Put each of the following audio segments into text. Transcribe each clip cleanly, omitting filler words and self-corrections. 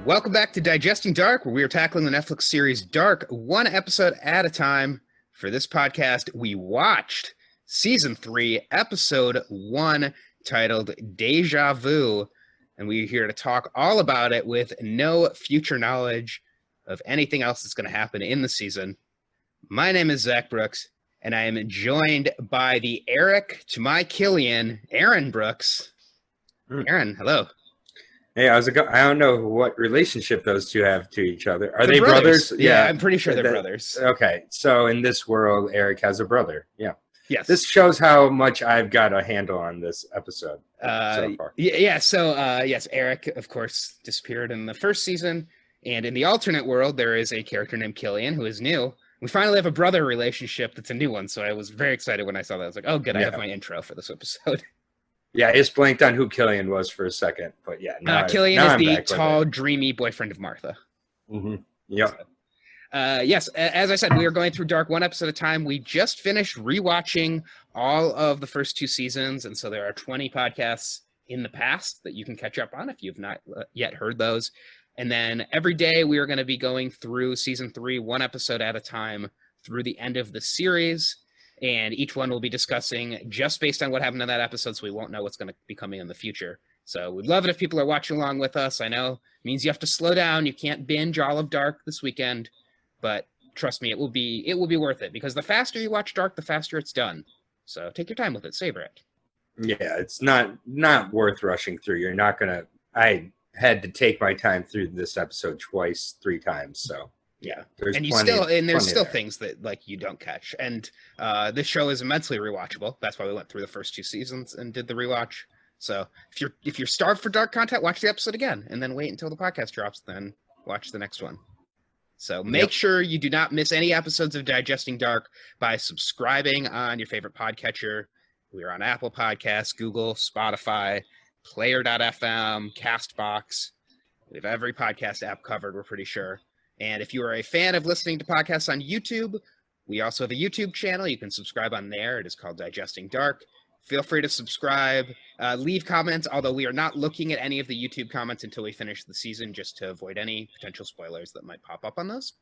Welcome back to Digesting Dark, where we are tackling the Netflix series Dark, one episode at a time. For this podcast, we watched Season 3, Episode 1, titled Deja Vu, and we're here to talk all about it with no future knowledge of anything else that's going to happen in the season. My name is Zach Brooks, and I am joined by the Eric to my Killian, Aaron Brooks. Aaron, hello. Hey, how's it going? I don't know what relationship those two have to each other. Are they brothers? Yeah, I'm pretty sure they're brothers. Okay, so in this world, Eric has a brother. Yeah. Yes. This shows how much I've got a handle on this episode so far. Yes, Eric, of course, disappeared in the first season. And in the alternate world, there is a character named Killian who is new. We finally have a brother relationship that's a new one. So I was very excited when I saw that. I was like, oh, good, I have my intro for this episode. Yeah, I just blanked on who Killian was for a second. But yeah. Killian is the tall, dreamy boyfriend of Martha. Mm-hmm. Yep. So, yes, as I said, we are going through Dark one episode at a time. We just finished rewatching all of the first two seasons, and so there are 20 podcasts in the past that you can catch up on if you've not yet heard those. And then every day we are going to be going through Season 3, one episode at a time through the end of the series, and each one will be discussing just based on what happened in that episode, so we won't know what's going to be coming in the future. So we'd love it if people are watching along with us. I know it means you have to slow down. You can't binge all of Dark this weekend. But trust me, it will be worth it, because the faster you watch Dark, the faster it's done. So take your time with it, savor it. Yeah, it's not worth rushing through. You're not gonna. I had to take my time through this episode twice, 3 times. So yeah, there's still things that like you don't catch. And this show is immensely rewatchable. That's why we went through the first 2 seasons and did the rewatch. So if you're starved for Dark content, watch the episode again, and then wait until the podcast drops, then watch the next one. So make sure you do not miss any episodes of Digesting Dark by subscribing on your favorite podcatcher. We are on Apple Podcasts, Google, Spotify, Player.fm, CastBox. We have every podcast app covered, we're pretty sure. And if you are a fan of listening to podcasts on YouTube, we also have a YouTube channel. You can subscribe on there. It is called Digesting Dark. Feel free to subscribe, leave comments, although we are not looking at any of the YouTube comments until we finish the season, just to avoid any potential spoilers that might pop up on those.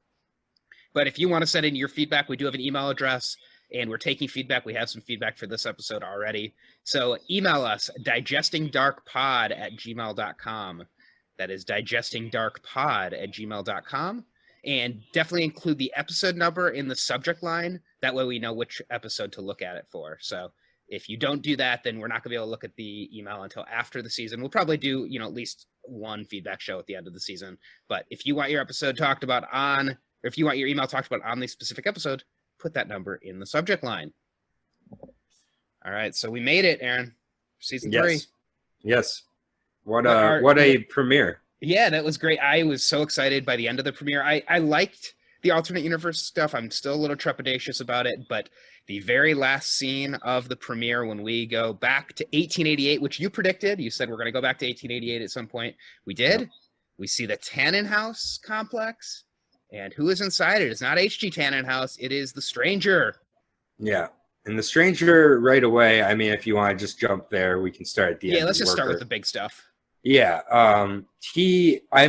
But if you want to send in your feedback, we do have an email address, and we're taking feedback. We have some feedback for this episode already. So email us, digestingdarkpod@gmail.com. That is digestingdarkpod@gmail.com. And definitely include the episode number in the subject line. That way we know which episode to look at it for. So if you don't do that, then we're not going to be able to look at the email until after the season. We'll probably do, at least one feedback show at the end of the season. But if you want your episode talked about or if you want your email talked about on the specific episode, put that number in the subject line. All right, so we made it, Aaron. Season 3. Yes. What a premiere. Yeah, that was great. I was so excited by the end of the premiere. I liked the alternate universe stuff. I'm still a little trepidatious about it, but the very last scene of the premiere, when we go back to 1888, which you predicted, you said we're going to go back to 1888 at some point. We did. Yep. We see the Tannenhaus complex, and who is inside it? It's not H.G. Tannenhaus. It is the Stranger. Yeah, and the Stranger right away. I mean, if you want to just jump there, we can start at the end. Yeah, let's just start with the big stuff. Yeah, I'm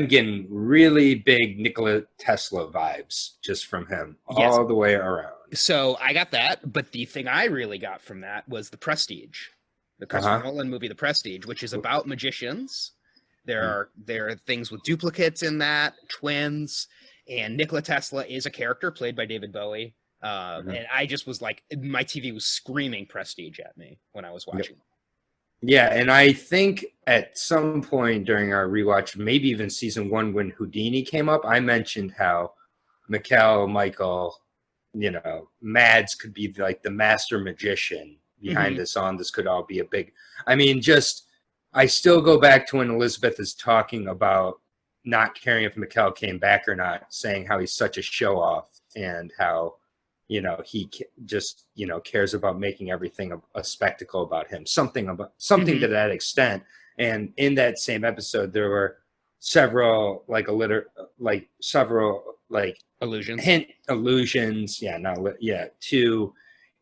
getting really big Nikola Tesla vibes just from him all the way around. So I got that, but the thing I really got from that was The Prestige, the Christopher Nolan movie, The Prestige, which is about magicians. There are things with duplicates in that, twins, and Nikola Tesla is a character played by David Bowie. And I just was like, my TV was screaming Prestige at me when I was watching. Yep. Yeah, and I think at some point during our rewatch, maybe even season 1, when Houdini came up, I mentioned how Michael, Mads could be like the master magician behind this on. This could all be a big, I still go back to when Elizabeth is talking about not caring if Mikkel came back or not, saying how he's such a show off and how, he just, cares about making everything a spectacle about him, something to that extent. And in that same episode, there were several allusions, to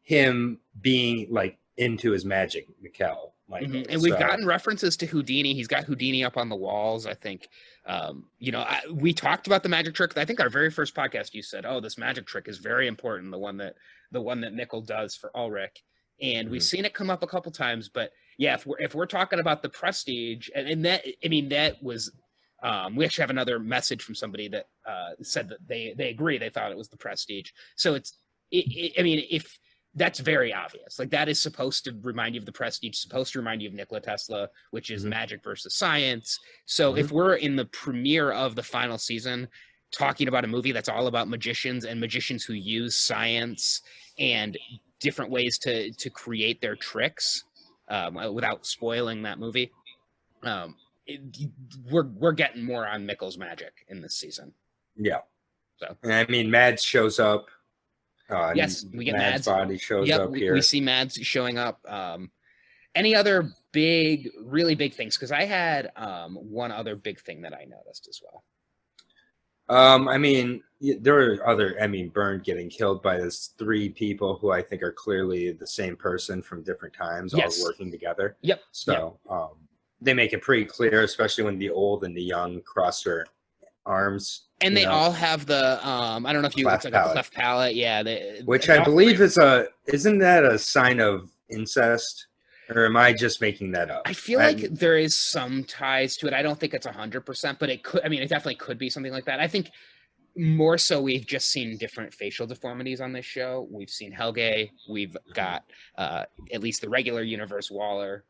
him being like into his magic, Mikkel. Michael. And we've gotten references to Houdini. He's got Houdini up on the walls, I think. We talked about the magic trick. I think our very first podcast, you said, "Oh, this magic trick is very important." The one that Mikkel does for Ulrich, and we've seen it come up a couple times. But yeah, if we're talking about the Prestige, and that, I mean, that was. We actually have another message from somebody that said that they agree. They thought it was the Prestige. So if that's very obvious. Like, that is supposed to remind you of the Prestige, supposed to remind you of Nikola Tesla, which is magic versus science. So if we're in the premiere of the final season talking about a movie that's all about magicians and magicians who use science and different ways to create their tricks without spoiling that movie, we're getting more on Mikkel's magic in this season. Yeah. So, and I mean, Mads shows up. Yes, we get Mads' body shows up here. We see Mads showing up. Any other really big things? Because I had one other big thing that I noticed as well. I mean, there are other. I mean, Byrne getting killed by those 3 people who I think are clearly the same person from different times, all working together. Yep. So they make it pretty clear, especially when the old and the young cross their arms. And they all have the I don't know if you it's like a cleft palate, yeah. Which I believe isn't that a sign of incest? Or am I just making that up? I feel like there is some ties to it. I don't think it's 100%, but it could. I mean, it definitely could be something like that. I think more so we've just seen different facial deformities on this show. We've seen Helge. We've got at least the regular universe Waller.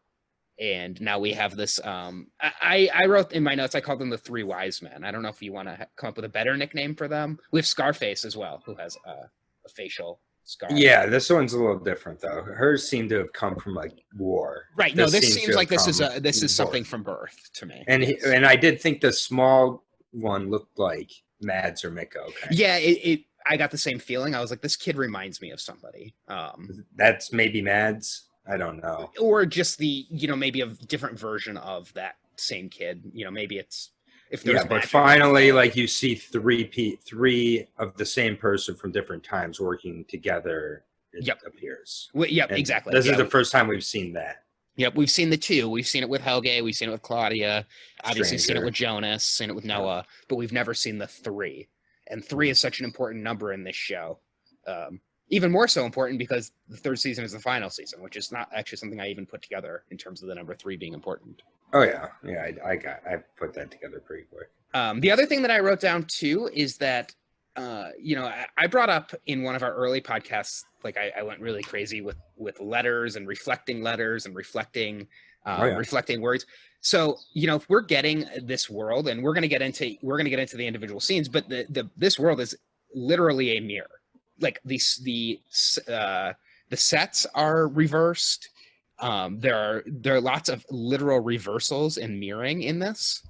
And now we have this. I wrote in my notes, I called them the 3 wise men. I don't know if you want to come up with a better nickname for them. We have Scarface as well, who has a facial scar. Yeah, this one's a little different though. Hers seem to have come from like war. Right. No, this seems like this is something from birth to me. And I did think the small one looked like Mads or Mikko. Okay. Yeah, I got the same feeling. I was like, this kid reminds me of somebody. That's maybe Mads. I don't know. Or just maybe a different version of that same kid. Maybe it's if there's but finally, like you see 3 of the same person from different times working together. It appears. Exactly. This is the first time we've seen that. Yep, we've seen the 2. We've seen it with Helge. We've seen it with Claudia. Obviously, seen it with Jonas. Seen it with Noah. But we've never seen the 3. And 3 is such an important number in this show. Even more so important because the 3rd season is the final season, which is not actually something I even put together in terms of the number 3 being important. Oh yeah, I put that together pretty quick. The other thing that I wrote down too is that I brought up in one of our early podcasts, like I went really crazy with letters and reflecting reflecting words. So if we're getting this world, and we're gonna get into the individual scenes, but this world is literally a mirror. Like the sets are reversed. There are lots of literal reversals and mirroring in this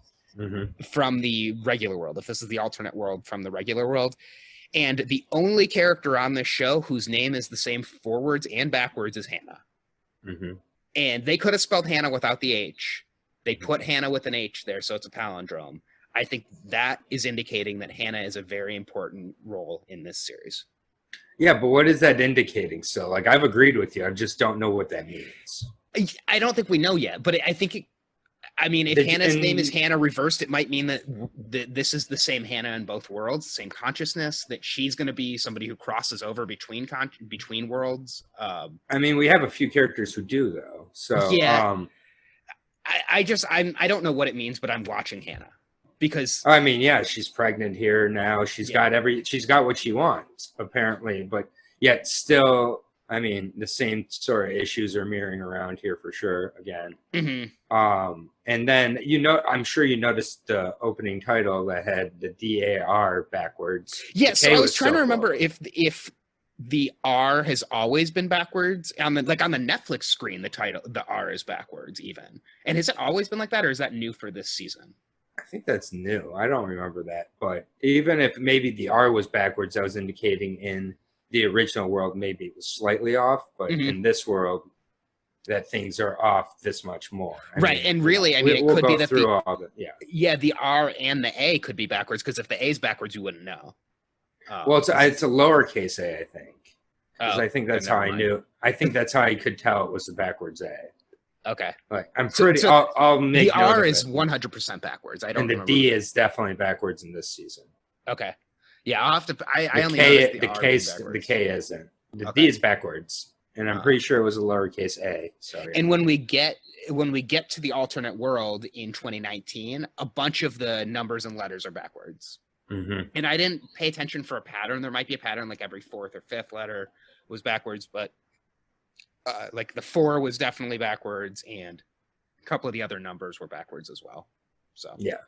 from the regular world. If this is the alternate world from the regular world, and the only character on this show whose name is the same forwards and backwards is Hannah. And they could have spelled Hannah without the H. They put Hannah with an H there, so it's a palindrome. I think that is indicating that Hannah is a very important role in this series. Yeah, but what is that indicating? So, like, I've agreed with you. I just don't know what that means. I don't think we know yet, but I think, if Hannah's name is Hannah reversed, it might mean that this is the same Hannah in both worlds, same consciousness, that she's going to be somebody who crosses over between worlds. We have a few characters who do, though. So, yeah. I don't know what it means, but I'm watching Hannah. Because she's pregnant here now. She's got what she wants, apparently, but yet still, the same sort of issues are mirroring around here for sure again. And then I'm sure you noticed the opening title that had the DAR backwards. Yes, so I was trying to remember if the R has always been backwards on the Netflix screen. The R is backwards even, and has it always been like that, or is that new for this season? I think that's new. I don't remember that. But even if maybe the R was backwards, that was indicating in the original world maybe it was slightly off. But in this world, that things are off this much more. And really, it could be that the R and the A could be backwards, because if the A is backwards, you wouldn't know. It's a lowercase a, I think. Because I think that's how I knew. I think that's how I could tell it was the backwards A. Okay. Like I'm So- pretty. so I'll make The note R of is it. 100% backwards. I don't And the remember. D is definitely backwards in this season. Okay. Yeah, I'll have to. I The only K, noticed the the R K, being the backwards. K isn't. The Okay. D is backwards, and I'm pretty sure it was a lowercase a. So yeah. And when we get to the alternate world in 2019, a bunch of the numbers and letters are backwards. Mm-hmm. And I didn't pay attention for a pattern. There might be a pattern like every fourth or fifth letter was backwards, but like the 4 was definitely backwards, and a couple of the other numbers were backwards as well. So Yeah.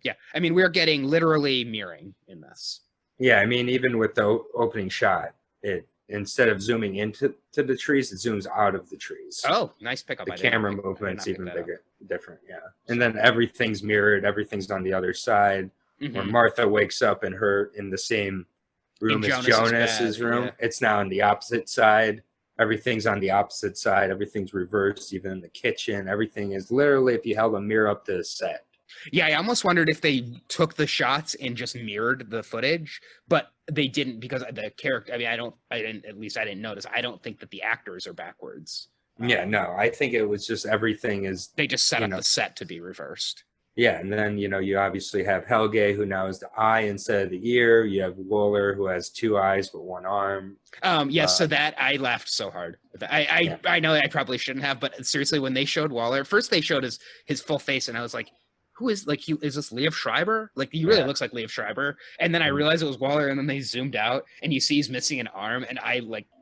Yeah. I mean, we're getting literally mirroring in this. Yeah, I mean, even with the opening shot, it instead of zooming into the trees, it zooms out of the trees. Oh, nice pickup. The camera movement's even different. Yeah, and then everything's mirrored. Everything's on the other side. Mm-hmm. When Martha wakes up in the same room as Jonas's room, it's now on the opposite side. Everything's on the opposite side. Everything's reversed. Even in the kitchen, everything is literally if you held a mirror up to the set. Yeah, I almost wondered if they took the shots and just mirrored the footage, but they didn't because the character. I mean, I didn't notice. I don't think that the actors are backwards. Yeah, no, I think it was just everything is. They just set up the set to be reversed. Yeah, and then you obviously have Helge, who now is the eye instead of the ear. You have Wooler, who has 2 eyes but 1 arm. Yes, so that I laughed so hard. I know I probably shouldn't have, but seriously, when they showed Waller, first they showed his full face, and I was like, who is is this Liev Schreiber? Like he really looks like Liev Schreiber. And then I realized it was Waller, and then they zoomed out and you see he's missing an arm. And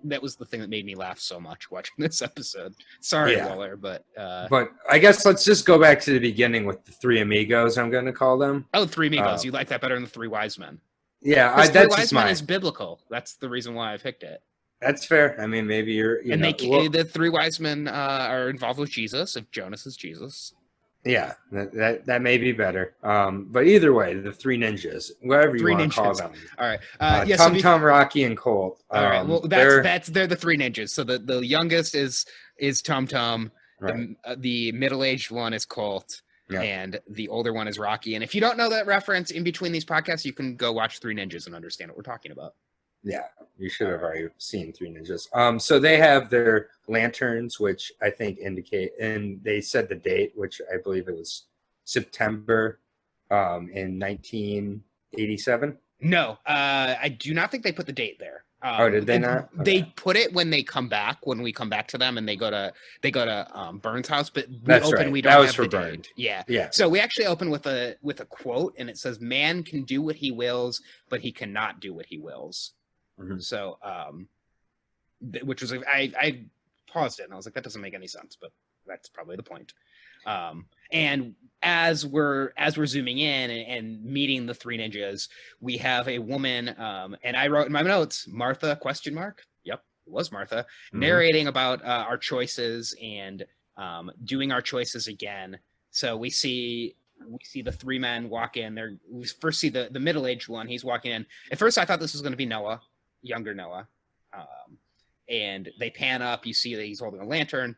that was the thing that made me laugh so much watching this episode. Sorry, Waller, but I guess let's just go back to the beginning with the 3 amigos, I'm going to call them. Oh, 3 amigos. You like that better than the 3 wise men? Yeah, that's 3 wise men is biblical. That's the reason why I picked it. That's fair. I mean, maybe the 3 wise men are involved with Jesus. If Jonas is Jesus. Yeah, that may be better. But either way, the 3 ninjas, whatever you want to call them. All right. Tum Tum, Rocky, and Colt. All right. Well, they're the 3 ninjas. So the youngest is Tum Tum. Right. The middle-aged one is Colt. Yeah. And the older one is Rocky. And if you don't know that reference in between these podcasts, you can go watch 3 Ninjas and understand what we're talking about. Yeah, you should have already seen 3 Ninjas. So they have their lanterns, which I think indicate, and they said the date, which I believe it was September in 1987. No, I do not think they put the date there. Did they not? They put it when they come back. When we come back to them, and they go to Burns' house. But we don't have the date. Yeah. So we actually open with a quote, and it says, "Man can do what he wills, but he cannot do what he wills." Mm-hmm. So, which was I paused it and I was like, that doesn't make any sense, but that's probably the point. And as we're zooming in and meeting the 3 ninjas, we have a woman, and I wrote in my notes, Martha ? Yep, it was Martha, narrating about our choices and doing our choices again. So we see the 3 men walk in. We first see the middle-aged one. He's walking in. At first, I thought this was going to be Noah, younger Noah. And they pan up. You see that he's holding a lantern.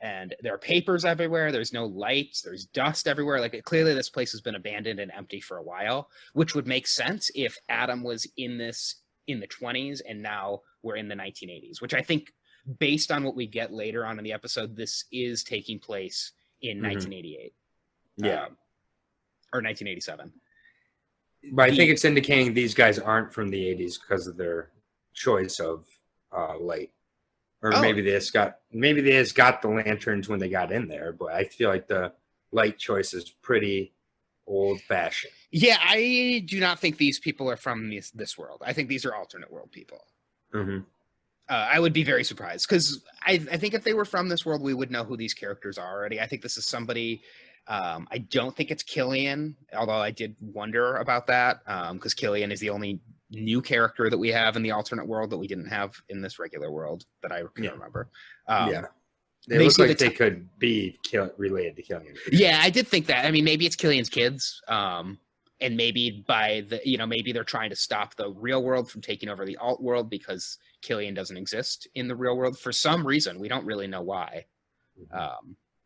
And there are papers everywhere. There's no lights. There's dust everywhere. Like clearly this place has been abandoned and empty for a while, which would make sense if Adam was in this in the 20s and now we're in the 1980s, which I think based on what we get later on in the episode, this is taking place in 1988. Yeah. Or 1987. But I think it's indicating these guys aren't from the 80s because of their choice of light. Or maybe they just got the lanterns when they got in there, but I feel like the light choice is pretty old fashioned. Yeah, I do not think these people are from this world. I think these are alternate world people. Mm-hmm. I would be very surprised because I think if they were from this world, we would know who these characters are already. I think this is somebody. I don't think it's Killian, although I did wonder about that because Killian is the only new character that we have in the alternate world that we didn't have in this regular world that I can remember. They look like they could be related to Killian. Yeah, I did think that. I mean, maybe it's Killian's kids, and maybe maybe they're trying to stop the real world from taking over the alt world because Killian doesn't exist in the real world for some reason. We don't really know why.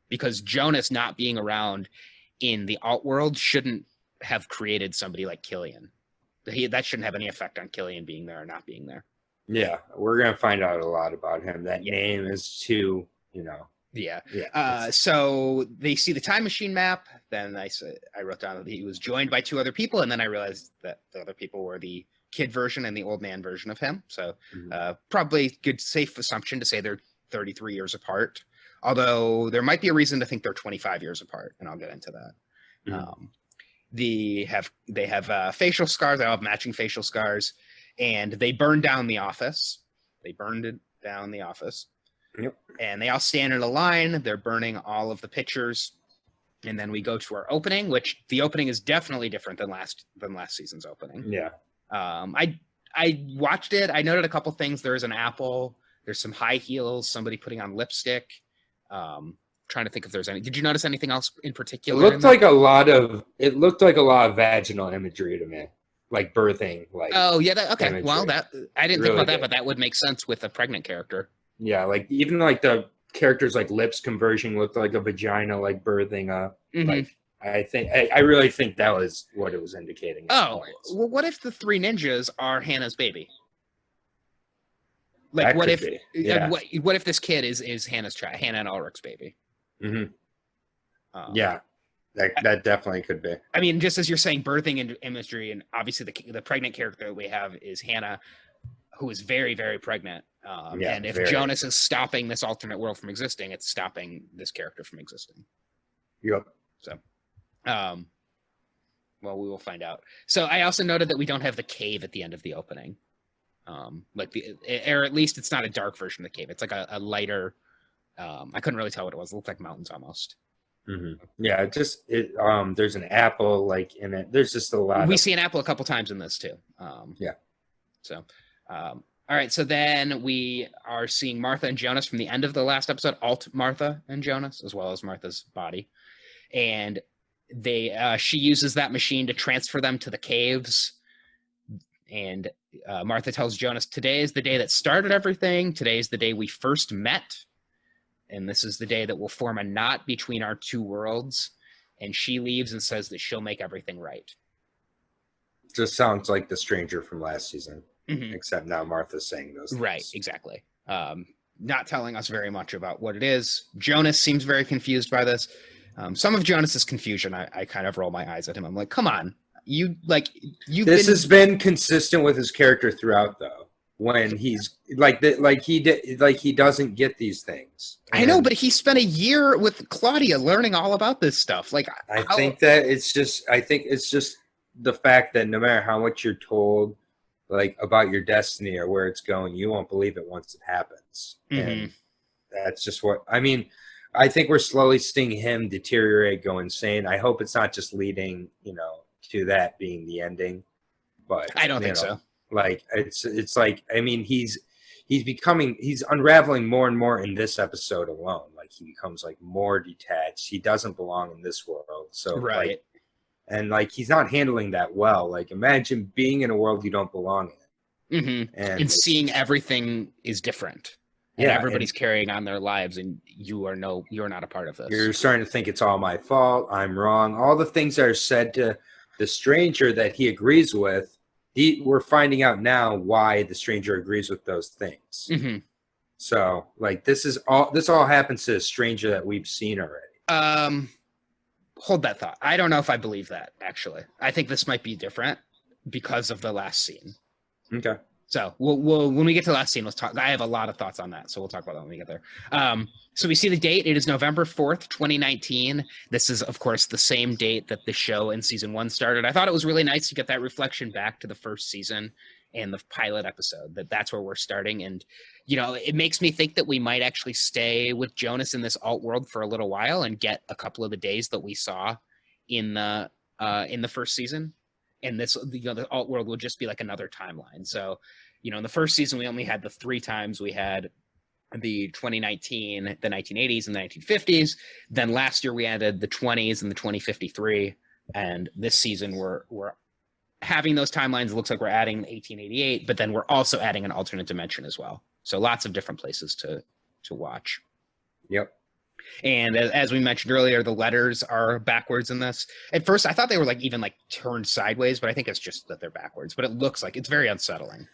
Because Jonas not being around in the alt world shouldn't have created somebody like Killian. That shouldn't have any effect on Killian being there or not being there. Yeah, we're going to find out a lot about him. That name is too, Yeah. Yeah. So they see the time machine map. Then I wrote down that he was joined by two other people, and then I realized that the other people were the kid version and the old man version of him. So probably good, safe assumption to say they're 33 years apart. Although there might be a reason to think they're 25 years apart, and I'll get into that. They have facial scars. They all have matching facial scars, and they burned down the office. They burned it down the office. Yep. And they all stand in a line. They're burning all of the pictures, and then we go to our opening, which the opening is definitely different than last season's opening. Yeah. I watched it. I noted a couple things. There's an apple. There's some high heels. Somebody putting on lipstick. Trying to think if there's any. Did you notice anything else in particular? It looked like a lot of vaginal imagery to me, like birthing. Like oh yeah, okay. imagery. Well, that I didn't think Really about that, good. but that would make sense with a pregnant character. Yeah, like even like the characters like lips conversion looked like a vagina, like birthing. Like I really think that was what it was indicating. Oh, well, what if the three ninjas are Hannah's baby? Like, That what could if be. Yeah. what if this kid is Hannah and Ulrich's baby? Yeah, that definitely could be. I mean, just as you're saying, birthing imagery, and obviously the pregnant character that we have is Hannah, who is very, very pregnant. And if Jonas is stopping this alternate world from existing, it's stopping this character from existing. Yep. So, well, we will find out. So I also noted that we don't have the cave at the end of the opening. Or at least it's not a dark version of the cave. It's like a lighter. I couldn't really tell what it was. It looked like mountains almost. Yeah, there's an apple like in it. There's just a lot. We see an apple a couple times in this too. Yeah. So, all right. So then we are seeing Martha and Jonas from the end of the last episode. Alt Martha and Jonas, as well as Martha's body, and she uses that machine to transfer them to the caves. And Martha tells Jonas, "Today is the day that started everything. Today is the day we first met. And this is the day that will form a knot between our two worlds." And she leaves and says that she'll make everything right. Just sounds like the stranger from last season, except now Martha's saying those things. Right, exactly. Not telling us very much about what it is. Jonas seems very confused by this. Some of Jonas's confusion, I kind of roll my eyes at him. I'm like, come on. This has been consistent with his character throughout, though. When he's he doesn't get these things. I know, but he spent a year with Claudia learning all about this stuff. Like, I think it's just the fact that no matter how much you're told, like about your destiny or where it's going, you won't believe it once it happens. And that's just what I mean. I think we're slowly seeing him deteriorate, go insane. I hope it's not just leading, to that being the ending. But I don't think so. Like it's like, I mean, he's unraveling more and more in this episode alone. Like he becomes like more detached. He doesn't belong in this world. So right. And he's not handling that well. Like imagine being in a world you don't belong in. And seeing everything is different. And everybody's carrying on their lives and you're not a part of this. You're starting to think it's all my fault. I'm wrong. All the things that are said to the stranger that he agrees with, we're finding out now why the stranger agrees with those things. So, this all happens to a stranger that we've seen already. Hold that thought. I don't know if I believe that, actually. I think this might be different because of the last scene. Okay. So we'll when we get to the last scene, let's talk. I have a lot of thoughts on that, so we'll talk about that when we get there. So we see the date. It is November 4th, 2019. This is, of course, the same date that the show in season 1 started. I thought it was really nice to get that reflection back to the first season and the pilot episode, that's where we're starting. And, it makes me think that we might actually stay with Jonas in this alt world for a little while and get a couple of the days that we saw in the first season. And this, the alt world will just be like another timeline. So, in the first season, we only had the 3 times. We had the 2019, the 1980s, and the 1950s. Then last year we added the 20s and the 2053. And this season we're having those timelines. It looks like we're adding 1888, but then we're also adding an alternate dimension as well. So lots of different places to watch. Yep. And as we mentioned earlier, the letters are backwards in this. At first, I thought they were even turned sideways, but I think it's just that they're backwards. But it looks like it's very unsettling.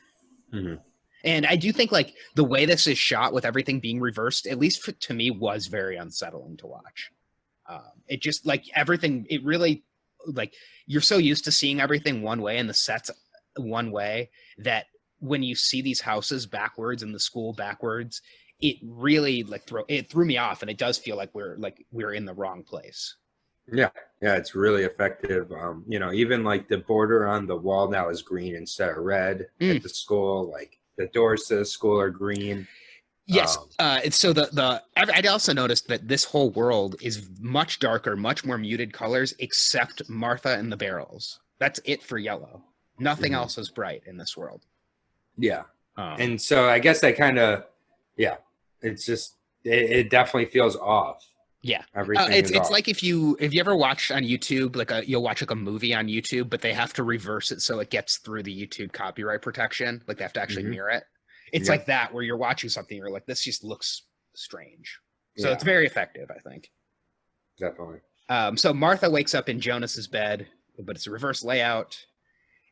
And I do think like the way this is shot with everything being reversed, at least to me, was very unsettling to watch. It just like everything, it really like you're so used to seeing everything one way and the sets one way that when you see these houses backwards and the school backwards, it really like threw me off, and it does feel like we're in the wrong place. Yeah, it's really effective. Even like the border on the wall now is green instead of red at the school. Like the doors to the school are green. Yes. So I'd also noticed that this whole world is much darker, much more muted colors, except Martha and the barrels. That's it for yellow. Nothing else is bright in this world. Yeah. And so I guess that kind of, it's just, it definitely feels off. Yeah. Everything it's off. like if you ever watched on YouTube, like you'll watch like a movie on YouTube, but they have to reverse it so it gets through the YouTube copyright protection. Like they have to actually mirror it. It's like that where you're watching something, you're like, this just looks strange. So it's very effective, I think. Definitely. So Martha wakes up in Jonas's bed, but it's a reverse layout,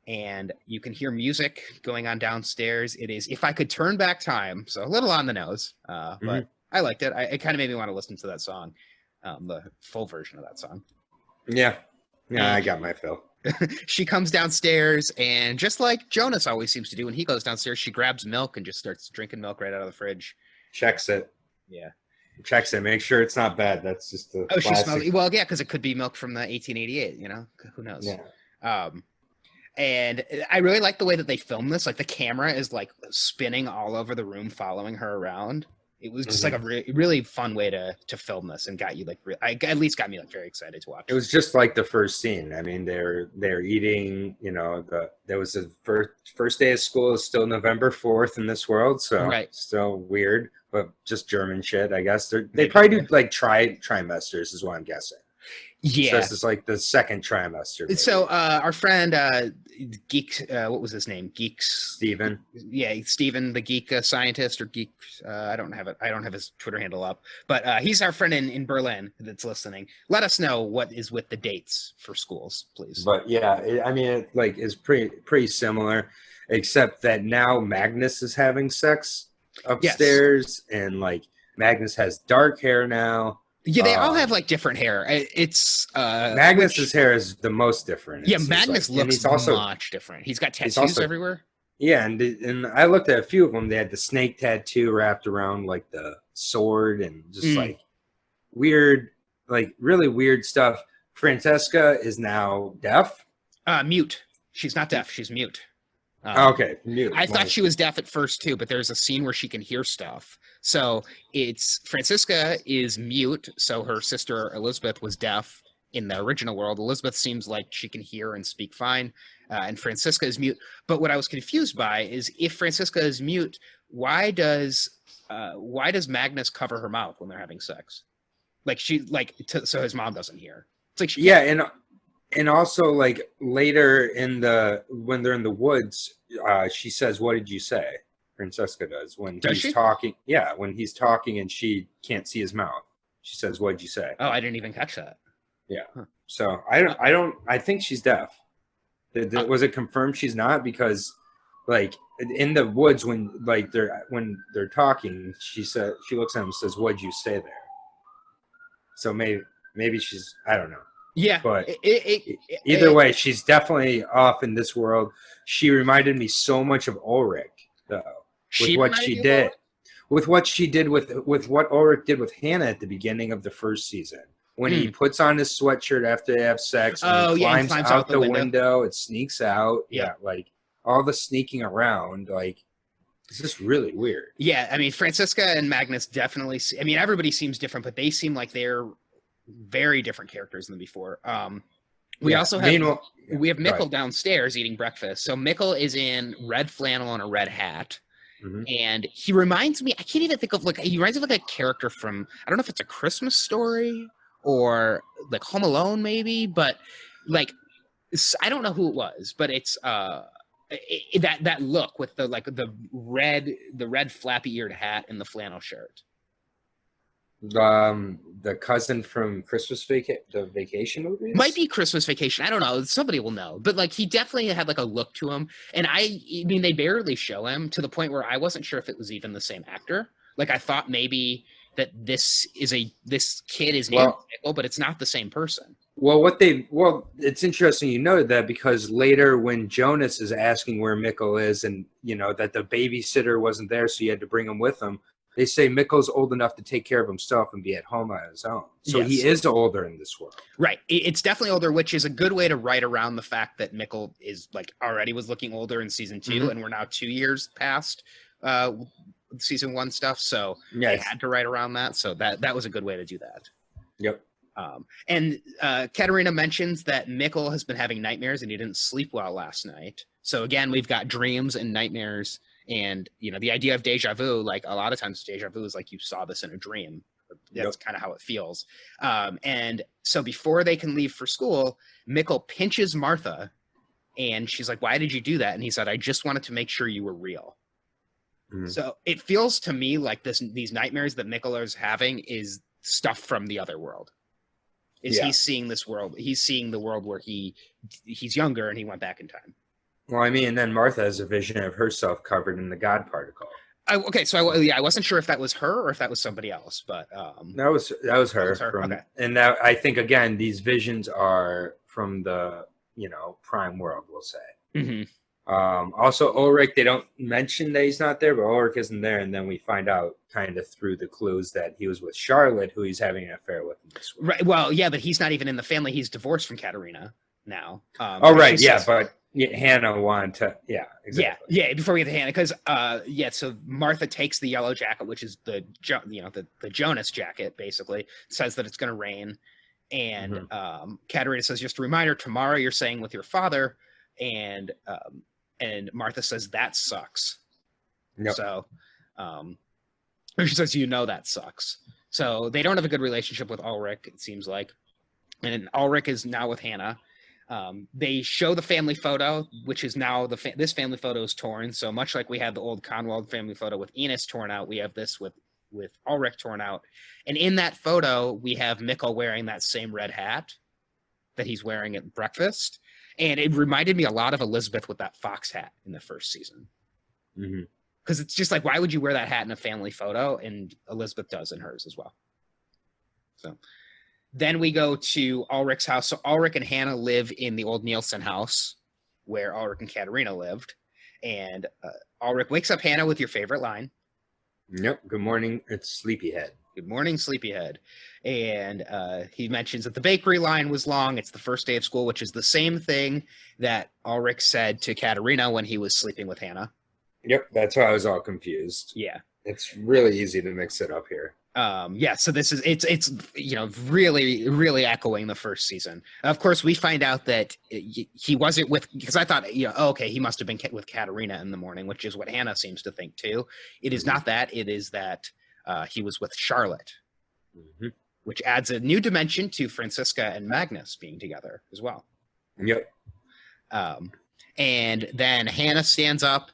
and you can hear music going on downstairs. It is If I Could Turn Back Time, so a little on the nose, but I liked it. It kind of made me want to listen to that song, the full version of that song. Yeah, I got my fill. She comes downstairs, and just like Jonas always seems to do when he goes downstairs, she grabs milk and just starts drinking milk right out of the fridge. Checks it. Yeah. Checks it. Make sure it's not bad. That's just the classic. She smells. Well, yeah, because it could be milk from the 1888. Who knows? Yeah. And I really like the way that they film this. Like the camera is like spinning all over the room, following her around. It was just like a really fun way to film this, and got you like at least got me like very excited to watch. It was just like the first scene. I mean, they're eating. There was the first day of school is still November 4th in this world, so still weird, but just German shit. I guess they probably do like trimesters is what I'm guessing. Yeah, so this is like the second trimester. Maybe. So our friend Geek, what was his name? Steven. Yeah, Steven, the geek scientist or geek. I don't have his Twitter handle up, but he's our friend in Berlin that's listening. Let us know what is with the dates for schools, please. But yeah, it's pretty similar, except that now Magnus is having sex upstairs, and like Magnus has dark hair now. Yeah, they all have like different hair. It's Magnus's hair is the most different. Magnus looks much different. He's got tattoos everywhere. Yeah, and I looked at a few of them. They had the snake tattoo wrapped around like the sword, and just like weird, like really weird stuff. Francesca is now deaf. Mute. She's not deaf. She's mute. Okay, mute. I thought she was deaf at first too, but there's a scene where she can hear stuff. So Francisca is mute. So her sister Elizabeth was deaf in the original world. Elizabeth seems like she can hear and speak fine, and Francisca is mute. But what I was confused by is if Francisca is mute, why does Magnus cover her mouth when they're having sex? Like so his mom doesn't hear. It's like and also like later when they're in the woods, she says, "What did you say?" Francesca does when he's talking. Yeah, when he's talking and she can't see his mouth. She says, "What did you say?" Oh, I didn't even catch that. Yeah. Huh. So I think she's deaf. Was it confirmed she's not? Because like in the woods when they're talking, she looks at him and says, "What'd you say there?" So maybe she's, I don't know. Yeah, but either way, she's definitely off in this world. She reminded me so much of Ulrich, though, with what she did with what Ulrich did with Hannah at the beginning of the first season. When he puts on his sweatshirt after they have sex, and he climbs out the window, it sneaks out. Yeah, like all the sneaking around, like it's just really weird. Yeah, I mean, Francisca and Magnus definitely. I mean, everybody seems different, but they seem like they're very different characters than before. We also have Mikkel downstairs eating breakfast. So Mikkel is in red flannel and a red hat. And he reminds me, I can't even think of he reminds me of like a character from, I don't know if it's A Christmas Story or like Home Alone maybe, but like, I don't know who it was, but it's that look with the red flappy eared hat and the flannel shirt. The cousin from the Vacation movies. Might be Christmas Vacation. I don't know. Somebody will know. But like he definitely had like a look to him. And I mean, they barely show him to the point where I wasn't sure if it was even the same actor. Like I thought maybe that this kid is named Michael, but it's not the same person. Well, it's interesting you noted that, because later when Jonas is asking where Mikkel is, and that the babysitter wasn't there, so you had to bring him with him. They say Mikkel's old enough to take care of himself and be at home on his own. So Yes. He is older in this world. Right. It's definitely older, which is a good way to write around the fact that Mikkel is like already was looking older in season 2, and we're now 2 years past season 1 stuff. So they had to write around that. So that was a good way to do that. Yep. And Katerina mentions that Mikkel has been having nightmares and he didn't sleep well last night. So again, we've got dreams and nightmares. And, the idea of deja vu, like a lot of times deja vu is like you saw this in a dream. That's kind of how it feels. And so before they can leave for school, Mikkel pinches Martha and she's like, why did you do that? And he said, I just wanted to make sure you were real. So it feels to me like these nightmares that Mikkel is having is stuff from the other world. He's seeing this world. He's seeing the world where he's younger and he went back in time. Well, I mean, and then Martha has a vision of herself covered in the God particle. I wasn't sure if that was her or if that was somebody else, but that was her. Okay. And that, I think, again, these visions are from the prime world, we'll say. Also, Ulrich, they don't mention that he's not there, but Ulrich isn't there, and then we find out kind of through the clues that he was with Charlotte, who he's having an affair with in this world. Right. Well, yeah, but he's not even in the family. He's divorced from Katerina now. Right. Yeah, but Hannah wanted to. Yeah. Exactly. Yeah. Before we get to Hannah, because so Martha takes the yellow jacket, which is the Jonas jacket, basically says that it's going to rain, and Katerina says, just a reminder, tomorrow you're staying with your father, and Martha says that sucks. Yep. So, she says, that sucks. So they don't have a good relationship with Ulrich, it seems like, and Ulrich is now with Hannah. They show the family photo, which is now this family photo is torn. So much like we had the old Conwald family photo with Enos torn out, we have this with Ulrich torn out. And in that photo, we have Mikkel wearing that same red hat that he's wearing at breakfast. And it reminded me a lot of Elizabeth with that fox hat in the first season. Because it's just like, why would you wear that hat in a family photo? And Elizabeth does in hers as well. So then we go to Ulrich's house. So Ulrich and Hannah live in the old Nielsen house where Ulrich and Katerina lived. And Ulrich wakes up Hannah with your favorite line. Yep. Good morning. It's Sleepyhead. Good morning, Sleepyhead. And he mentions that the bakery line was long. It's the first day of school, which is the same thing that Ulrich said to Katerina when he was sleeping with Hannah. Yep. That's why I was all confused. Yeah. It's really easy to mix it up here. So this is it's really, really echoing the first season. Of course, we find out that he wasn't with, because I thought, okay, he must have been with Katerina in the morning, which is what Hannah seems to think too. It is not that. It is that he was with Charlotte, which adds a new dimension to Franziska and Magnus being together as well. Yep. And then Hannah stands up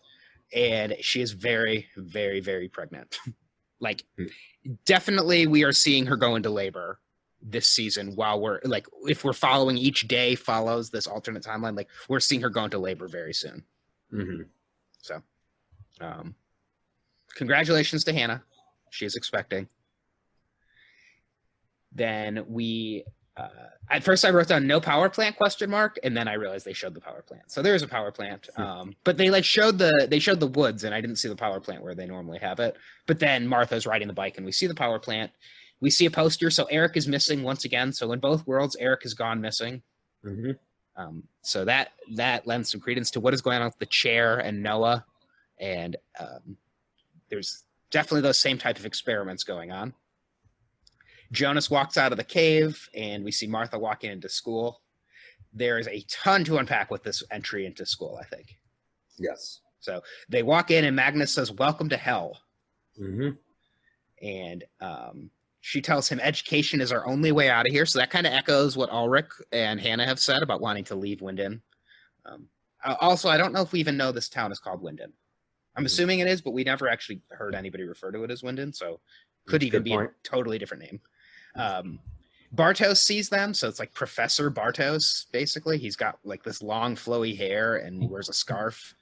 and she is very, very, very pregnant. Like, definitely we are seeing her go into labor this season while we're like, if we're following each day follows this alternate timeline, like we're seeing her go into labor very soon. So, congratulations to Hannah. She is expecting. Then we, at first I wrote down no power plant ? And then I realized they showed the power plant. So there is a power plant. But they showed the woods, and I didn't see the power plant where they normally have it. But then Martha's riding the bike and we see the power plant. We see a poster. So Eric is missing once again. So in both worlds, Eric has gone missing. So that lends some credence to what is going on with the chair and Noah. And there's definitely those same type of experiments going on. Jonas walks out of the cave and we see Martha walking into school. There is a ton to unpack with this entry into school, I think. Yes. So they walk in and Magnus says, welcome to hell. And she tells him education is our only way out of here. So that kind of echoes what Ulrich and Hannah have said about wanting to leave Winden. Also, I don't know if we even know this town is called Winden. I'm assuming it is, but we never actually heard anybody refer to it as Winden. So Could That's a even good be point. a totally different name. Bartos sees them, so it's like Professor Bartos, basically. He's got like this long flowy hair and he wears a scarf,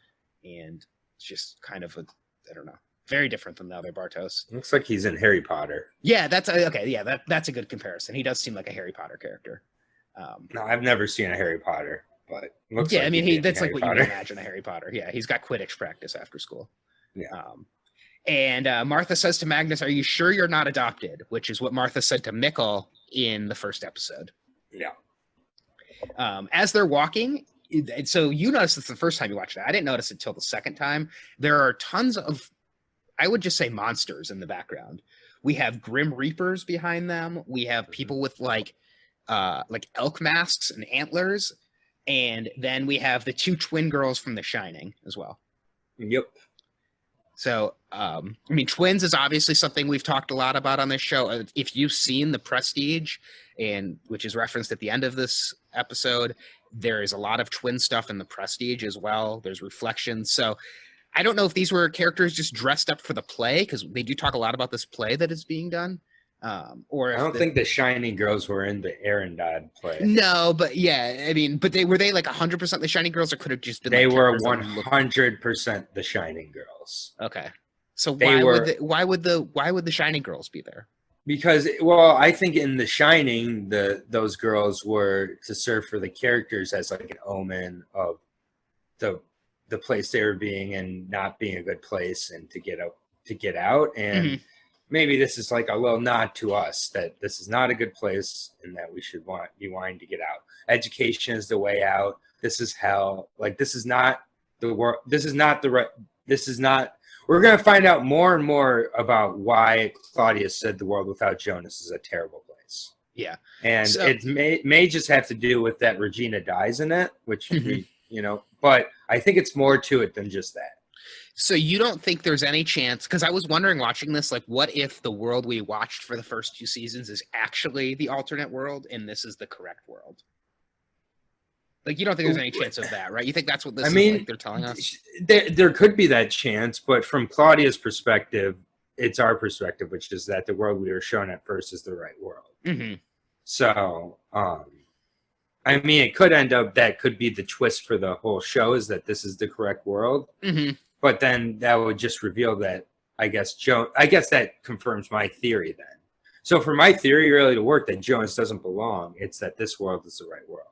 and it's just kind of I don't know, very different than the other Bartos. Looks like he's in Harry Potter. Yeah, that's okay. Yeah, that's a good comparison. He does seem like a Harry Potter character. No, I've never seen a Harry Potter, but looks Yeah, like I mean, he'd be in that's like Harry what you would Potter. imagine a Harry Potter. Yeah, he's got Quidditch practice after school. Yeah. And Martha says to Magnus, "Are you sure you're not adopted?" Which is what Martha said to Mikkel in the first episode. Yeah. As they're walking, so you noticed this the first time you watched it. I didn't notice it till the second time. There are tons of, I would just say, monsters in the background. We have Grim Reapers behind them. We have people with like elk masks and antlers, and then we have the two twin girls from The Shining as well. Yep. So, I mean, twins is obviously something we've talked a lot about on this show. If you've seen The Prestige, and which is referenced at the end of this episode, there is a lot of twin stuff in The Prestige as well. There's reflections. So I don't know if these were characters just dressed up for the play, because they do talk a lot about this play that is being done. Or I don't think the Shining girls were in the Arendelle play. No, but yeah, I mean, but were they like 100% the Shining girls, or could have just been? They like were characters that 100% the Shining girls. Okay, so They why would the Shining girls be there? Because, well, I think in The Shining, those girls were to serve for the characters as like an omen of the place they were being and not being a good place, and to get out. And maybe this is like a little nod to us that this is not a good place and that we should be wanting to get out. Education is the way out. This is hell. Like, this is not the world. This is not we're going to find out more and more about why Claudius said the world without Jonas is a terrible place. Yeah. And So, it may just have to do with that Regina dies in it, which but I think it's more to it than just that. So you don't think there's any chance, because I was wondering watching this, like, what if the world we watched for the first 2 seasons is actually the alternate world and this is the correct world? Like, you don't think there's any chance of that, right? You think that's what this is like they're telling us? There could be that chance, but from Claudia's perspective, it's our perspective, which is that the world we were shown at first is the right world. Mm-hmm. So, I mean, it could end up, that could be the twist for the whole show, is that this is the correct world. Mm-hmm. But then that would just reveal that, I guess that confirms my theory then. So for my theory really to work that Jonas doesn't belong, it's that this world is the right world.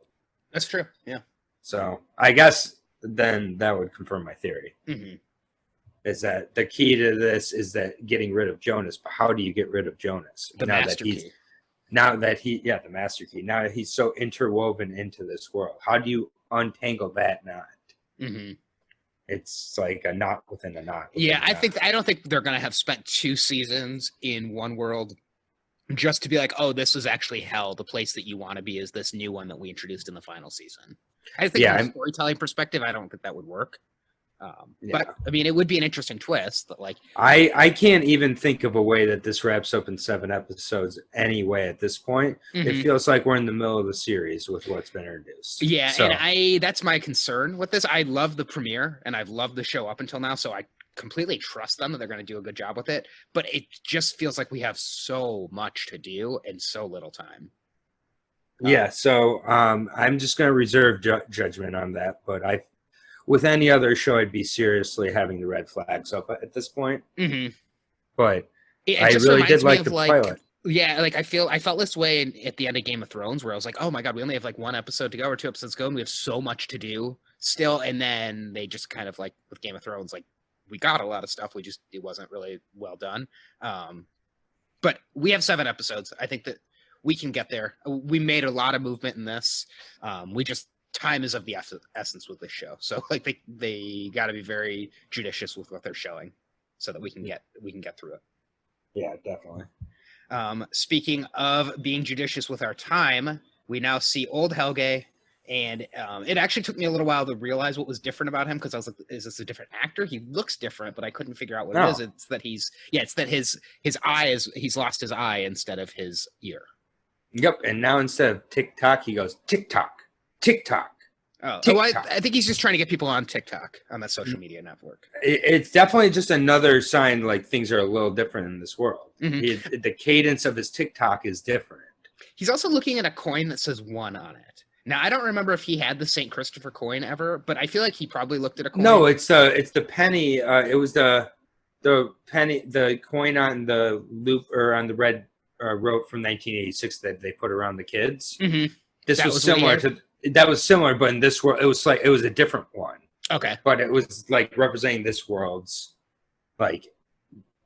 That's true, yeah. So I guess then that would confirm my theory. Mm-hmm. Is that the key to this is that getting rid of Jonas, but how do you get rid of Jonas? The master key. The master key. Now that he's so interwoven into this world, how do you untangle that knot? Mm-hmm. It's like a knot within a knot. Yeah, I don't think they're gonna have spent 2 seasons in one world just to be like, oh, this is actually hell. The place that you want to be is this new one that we introduced in the final season. I think from a storytelling perspective, I don't think that would work. But I mean, it would be an interesting twist. But like, I can't even think of a way that this wraps up in 7 episodes anyway at this point. It feels like we're in the middle of the series with what's been introduced. Yeah, so. And that's my concern with this. I love the premiere and I've loved the show up until now, so I completely trust them that they're going to do a good job with it. But it just feels like we have so much to do and so little time. So I'm just going to reserve judgment on that. But with any other show, I'd be seriously having the red flags up at this point. Mm-hmm. But I really did like the pilot. Yeah, like I felt this way at the end of Game of Thrones, where I was like, oh my god, we only have like 1 episode to go or 2 episodes to go, and we have so much to do still. And then they just kind of like with Game of Thrones, like we got a lot of stuff, it wasn't really well done. But we have 7 episodes. I think that we can get there. We made a lot of movement in this. Time is of the essence with this show, so like they got to be very judicious with what they're showing, so that we can get through it. Yeah, definitely. Speaking of being judicious with our time, we now see old Helge, and it actually took me a little while to realize what was different about him, because I was like, is this a different actor? He looks different, but I couldn't figure out what it is. It's that his eye he's lost his eye instead of his ear. Yep, and now instead of tick-tock, he goes tick-tock. TikTok. Oh, TikTok. I think he's just trying to get people on TikTok, on that social media network. It's definitely just another sign like things are a little different in this world. The cadence of his TikTok is different. He's also looking at a coin that says 1 on it. Now, I don't remember if he had the St. Christopher coin ever, but I feel like he probably looked at a coin. No, it's the penny. It was the penny, the coin on the loop or on the red rope from 1986 that they put around the kids. Mm-hmm. This was similar to that. Was similar, but in this world, it was a different one. Okay, but it was like representing this world's like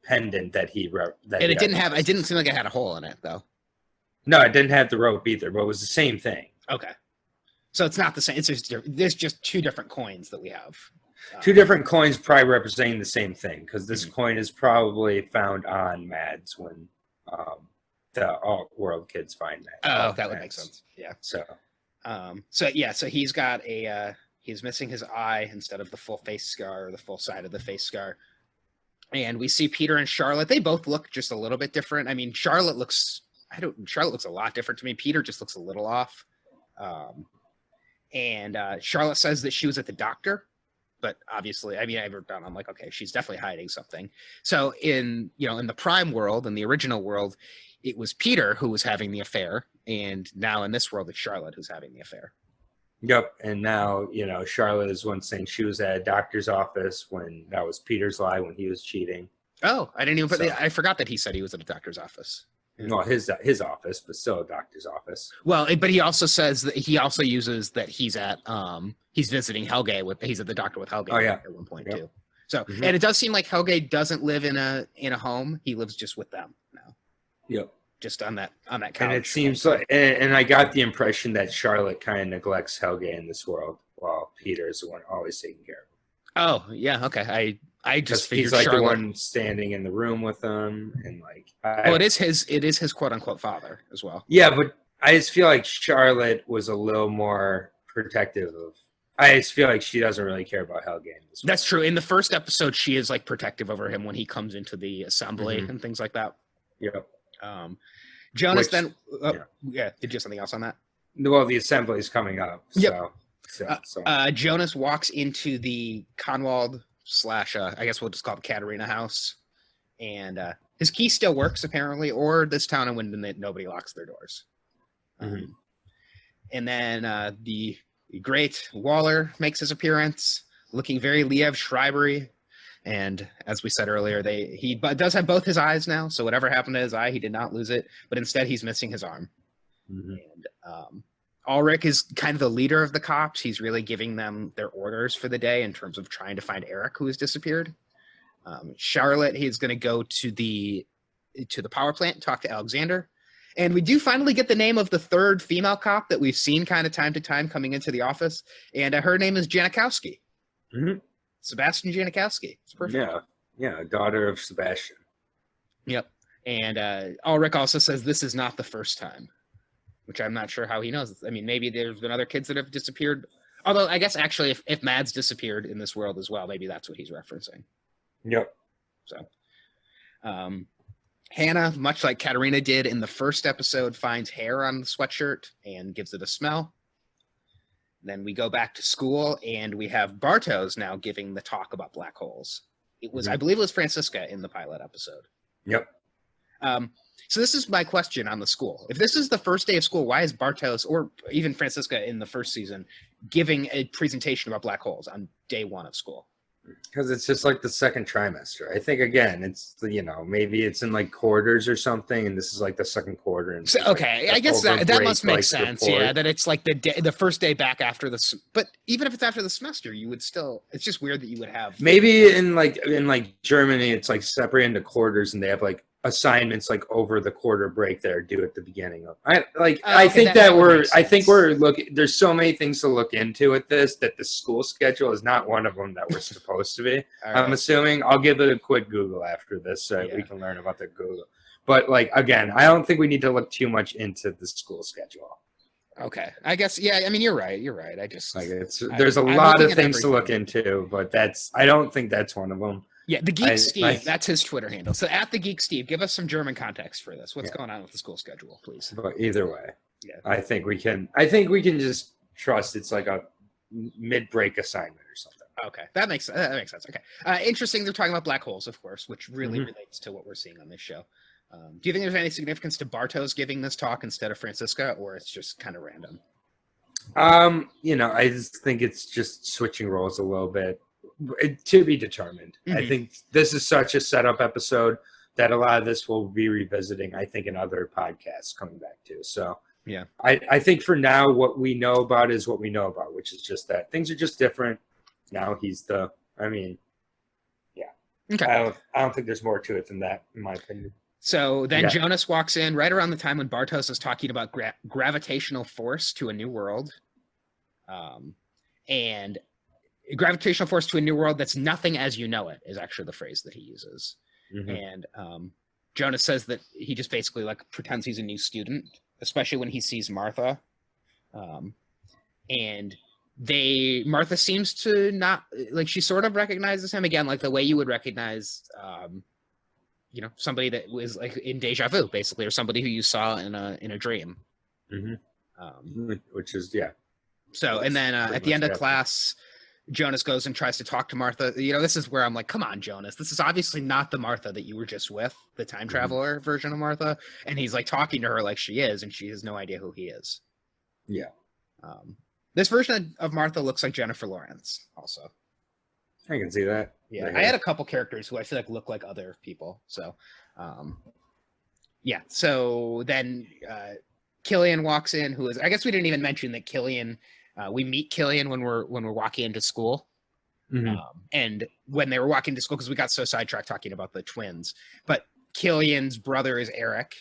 pendant that he that. And it didn't have. It didn't seem like it had a hole in it though. No, it didn't have the rope either, but it was the same thing. Okay, so it's not the same. It's just there's just 2 different coins that we have. 2 different coins, probably representing the same thing, because this coin is probably found on Mads when the alt world kids find Mads. Oh, that would make sense. Yeah. So he's got he's missing his eye instead of the full face scar or the full side of the face scar. And we see Peter and Charlotte. They both look just a little bit different. I mean, Charlotte looks a lot different to me. Peter just looks a little off. And Charlotte says that she was at the doctor, but obviously, I mean, I'm like, okay, she's definitely hiding something. So in the Prime world, in the original world, it was Peter who was having the affair, and now in this world, it's Charlotte who's having the affair. Yep, and now Charlotte is one saying she was at a doctor's office when that was Peter's lie when he was cheating. Oh, I didn't even. I forgot that he said he was at a doctor's office. Well, his office, but still a doctor's office. Well, but he also says that he also uses that he's at he's visiting Helge he's at the doctor with Helge at one point too. So and it does seem like Helge doesn't live in a home. He lives just with them now. Yep. Just on that couch. And it seems like, and I got the impression that Charlotte kind of neglects Helge in this world, while Peter is the one always taking care of him. Oh yeah, okay. I just figured he's like Charlotte, the one standing in the room with them, and like. It is his quote unquote father as well. Yeah, but I just feel like Charlotte was a little more protective of. I just feel like she doesn't really care about Helge in this world. That's true. In the first episode, she is like protective over him when he comes into the assembly and things like that. Yep. Jonas did you have something else on that? Well, the assembly is coming up. Yep. So. Jonas walks into the Conwald / I guess we'll just call it Katarina house, and his key still works apparently, or this town in Winden that nobody locks their doors. And then the great Waller makes his appearance, looking very Liev Schreibery. And as we said earlier, he does have both his eyes now. So whatever happened to his eye, he did not lose it, but instead he's missing his arm. And Ulrich is kind of the leader of the cops. He's really giving them their orders for the day in terms of trying to find Eric, who has disappeared. Charlotte, he's going to go to the power plant and talk to Alexander. And we do finally get the name of the 3rd female cop that we've seen kind of time to time coming into the office. And her name is Janikowski. Sebastian Janikowski. It's perfect. Yeah, daughter of Sebastian. Yep. And Ulrich also says this is not the first time, which I'm not sure how he knows. I mean, maybe there's been other kids that have disappeared. Although I guess actually if Mads disappeared in this world as well, maybe that's what he's referencing. Yep. So Hannah, much like Katarina did in the first episode, finds hair on the sweatshirt and gives it a smell. Then we go back to school, and we have Bartos now giving the talk about black holes. It was, I believe it was Francisca in the pilot episode. Yep. So this is my question on the school. If this is the first day of school, why is Bartos, or even Francisca in the first season, giving a presentation about black holes on day 1 of school? Because it's just like the second trimester. I think, again, it's, maybe it's in like quarters or something, and this is like the second quarter. And so, okay, I guess that must make sense. Report. Yeah, that it's like the first day back after the. But even if it's after the semester, you would still. It's just weird that you would have. Maybe in Germany, it's like separated into quarters, and they have like assignments like over the quarter break that are due at the beginning of. I think we're looking. There's so many things to look into with this that the school schedule is not one of them that we're supposed to be. Right. I'm assuming. I'll give it a quick Google after this so we can learn about the Google. But again, I don't think we need to look too much into the school schedule. Okay, I guess I mean you're right. I just there's a lot of things to look into, but I don't think that's one of them. Yeah, the Geek Steve, that's his Twitter handle. So at the Geek Steve, give us some German context for this. What's going on with the school schedule, please? But either way, I think we can just trust it's like mid-break assignment or something. Okay, that makes sense. Okay, interesting. They're talking about black holes, of course, which really relates to what we're seeing on this show. Do you think there's any significance to Bartos giving this talk instead of Francisca, or it's just kind of random? I just think it's just switching roles a little bit. To be determined. I think this is such a setup episode that a lot of this will be revisiting, I think, in other podcasts coming back to. So yeah, I think for now, what we know about is what we know about, which is just that things are just different. Now okay. I don't think there's more to it than that, in my opinion. So then Jonas walks in right around the time when Bartos is talking about gravitational force to a new world. And gravitational force to a new world that's nothing as you know it is actually the phrase that he uses. And Jonas says that he just basically like pretends he's a new student, especially when he sees Martha. And Martha seems to not, like, she sort of recognizes him again, like the way you would recognize somebody that was like in Deja Vu, basically, or somebody who you saw in a dream. Which is so, and then at the end of class, Jonas goes and tries to talk to Martha. This is where I'm like, come on, Jonas. This is obviously not the Martha that you were just with, the time traveler version of Martha. And he's like talking to her like she is, and she has no idea who he is. Yeah. This version of Martha looks like Jennifer Lawrence also. I can see that. Yeah. I had a couple characters who I feel like look like other people. So, So then Killian walks in, who is, I guess we didn't even mention that Killian, we meet Killian when we're walking into school. And when they were walking to school, because we got so sidetracked talking about the twins, but Killian's brother is Eric,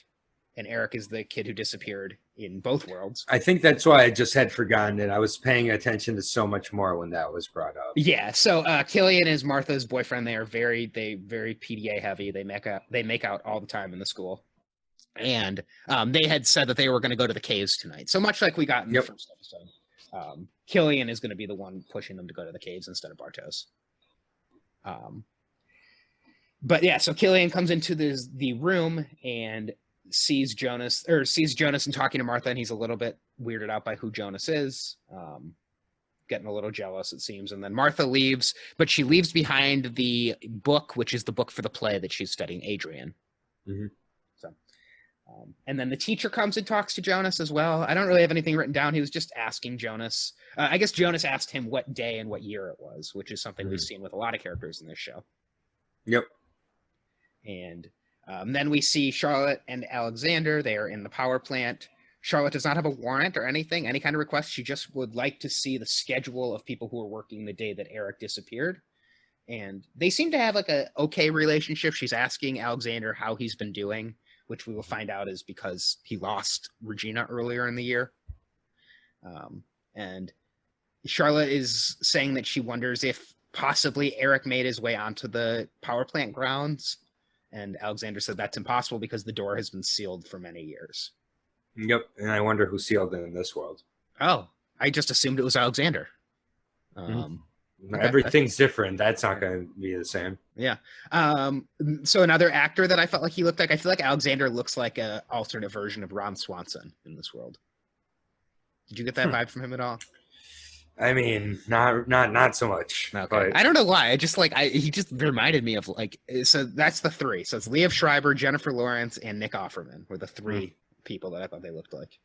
and Eric is the kid who disappeared in both worlds. I think that's why I just had forgotten it. I was paying attention to so much more when that was brought up. Yeah. So Killian is Martha's boyfriend. They are very PDA heavy. They make out all the time in the school. And they had said that they were going to go to the caves tonight. So much like we got in the first episode. Killian is going to be the one pushing them to go to the caves instead of Bartos. But yeah, so Killian comes into the room and sees Jonas and talking to Martha, and he's a little bit weirded out by who Jonas is, getting a little jealous, it seems. And then Martha leaves, but she leaves behind the book, which is the book for the play that she's studying, Adrian. So, and then the teacher comes and talks to Jonas as well. I don't really have anything written down. He was just asking Jonas. I guess Jonas asked him what day and what year it was, which is something we've seen with a lot of characters in this show. Yep. And then we see Charlotte and Alexander. They are in the power plant. Charlotte does not have a warrant or anything, any kind of request. She just would like to see the schedule of people who are working the day that Eric disappeared. And they seem to have like a okay relationship. She's asking Alexander how he's been doing, which we will find out is because he lost Regina earlier in the year. And Charlotte is saying that she wonders if possibly Eric made his way onto the power plant grounds. And Alexander said that's impossible because the door has been sealed for many years. Yep, and I wonder who sealed it in this world. Oh, I just assumed it was Alexander. Okay. Everything's different. That's not going to be the same. Yeah. So another actor that I felt like he looked like, I feel like Alexander looks like an alternate version of Ron Swanson in this world. Did you get that vibe from him at all? I mean, not so much. Okay. But I don't know why. I just he just reminded me of so that's the three. So it's Liev Schreiber, Jennifer Lawrence, and Nick Offerman were the three people that I thought they looked like.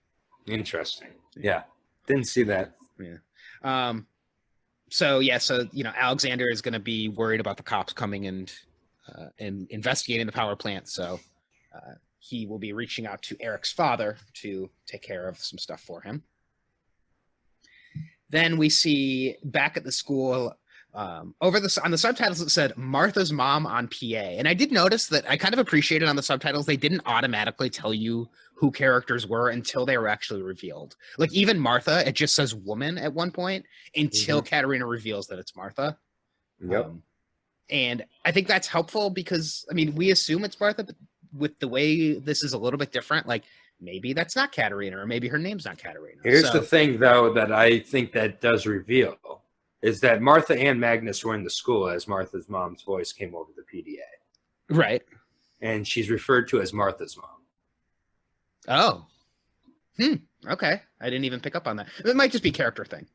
Interesting. Yeah. Didn't see that. Yeah. So Alexander is going to be worried about the cops coming and investigating the power plant. So he will be reaching out to Eric's father to take care of some stuff for him. Then we see back at the school, on the subtitles it said Martha's mom on PA. And I did notice that I kind of appreciated on the subtitles they didn't automatically tell you who characters were until they were actually revealed. Like even Martha, it just says woman at one point until Katerina reveals that it's Martha. Yep. And I think that's helpful because, I mean, we assume it's Martha, but with the way this is a little bit different, like maybe that's not Katerina, or maybe her name's not Katerina. Here's the thing, though, that I think that does reveal is that Martha and Magnus were in the school as Martha's mom's voice came over the PDA. Right. And she's referred to as Martha's mom. Oh. Okay. I didn't even pick up on that. It might just be a character thing.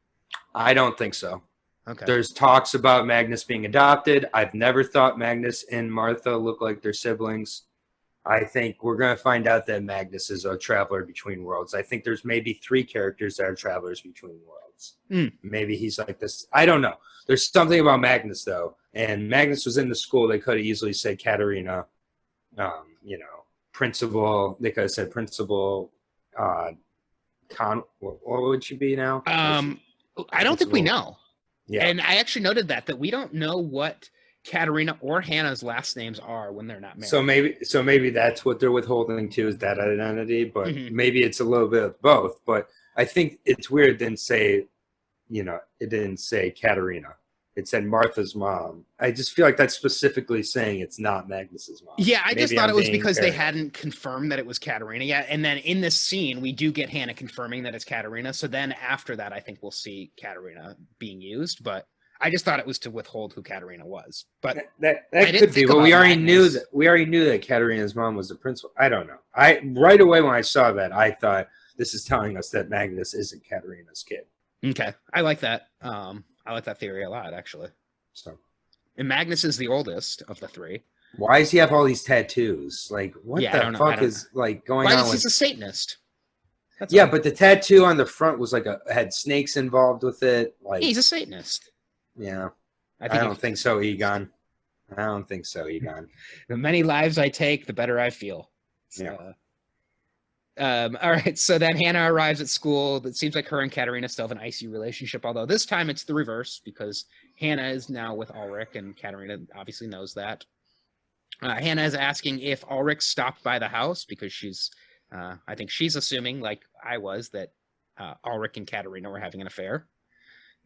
I don't think so. Okay. There's talks about Magnus being adopted. I've never thought Magnus and Martha look like they're siblings. I think we're going to find out that Magnus is a traveler between worlds. I think there's maybe 3 characters that are travelers between worlds. Maybe he's like this. I don't know. There's something about Magnus, though. And Magnus was in the school. They could have easily said Katerina, principal. They could have said principal. What would she be now? I don't think we know. Yeah. And I actually noted that we don't know what Katerina or Hannah's last names are when they're not married. So maybe that's what they're withholding too, is that identity, but maybe it's a little bit of both. But I think it's weird it didn't say Katerina. It said Martha's mom. I just feel like that's specifically saying it's not Magnus's mom. Yeah, I just thought it was because they hadn't confirmed that it was Katerina yet. And then in this scene, we do get Hannah confirming that it's Katerina. So then after that, I think we'll see Katerina being used. But I just thought it was to withhold who Katerina was. But that could be. But we already knew that Katerina's mom was the principal. I don't know. Right away when I saw that, I thought this is telling us that Magnus isn't Katerina's kid. Okay, I like that. I like that theory a lot, actually. So, and Magnus is the oldest of the 3. Why does he have all these tattoos? Like, what the fuck is like going on? He's a Satanist. But the tattoo on the front was like had snakes involved with it. Like, he's a Satanist. Yeah, I don't think so, Egon. I don't think so, Egon. The many lives I take, the better I feel. So, all right, so then Hannah arrives at school. It seems like her and Katerina still have an icy relationship, although this time it's the reverse because Hannah is now with Ulrich, and Katerina obviously knows that. Hannah is asking if Ulrich stopped by the house because I think she's assuming, like I was, that Ulrich and Katerina were having an affair.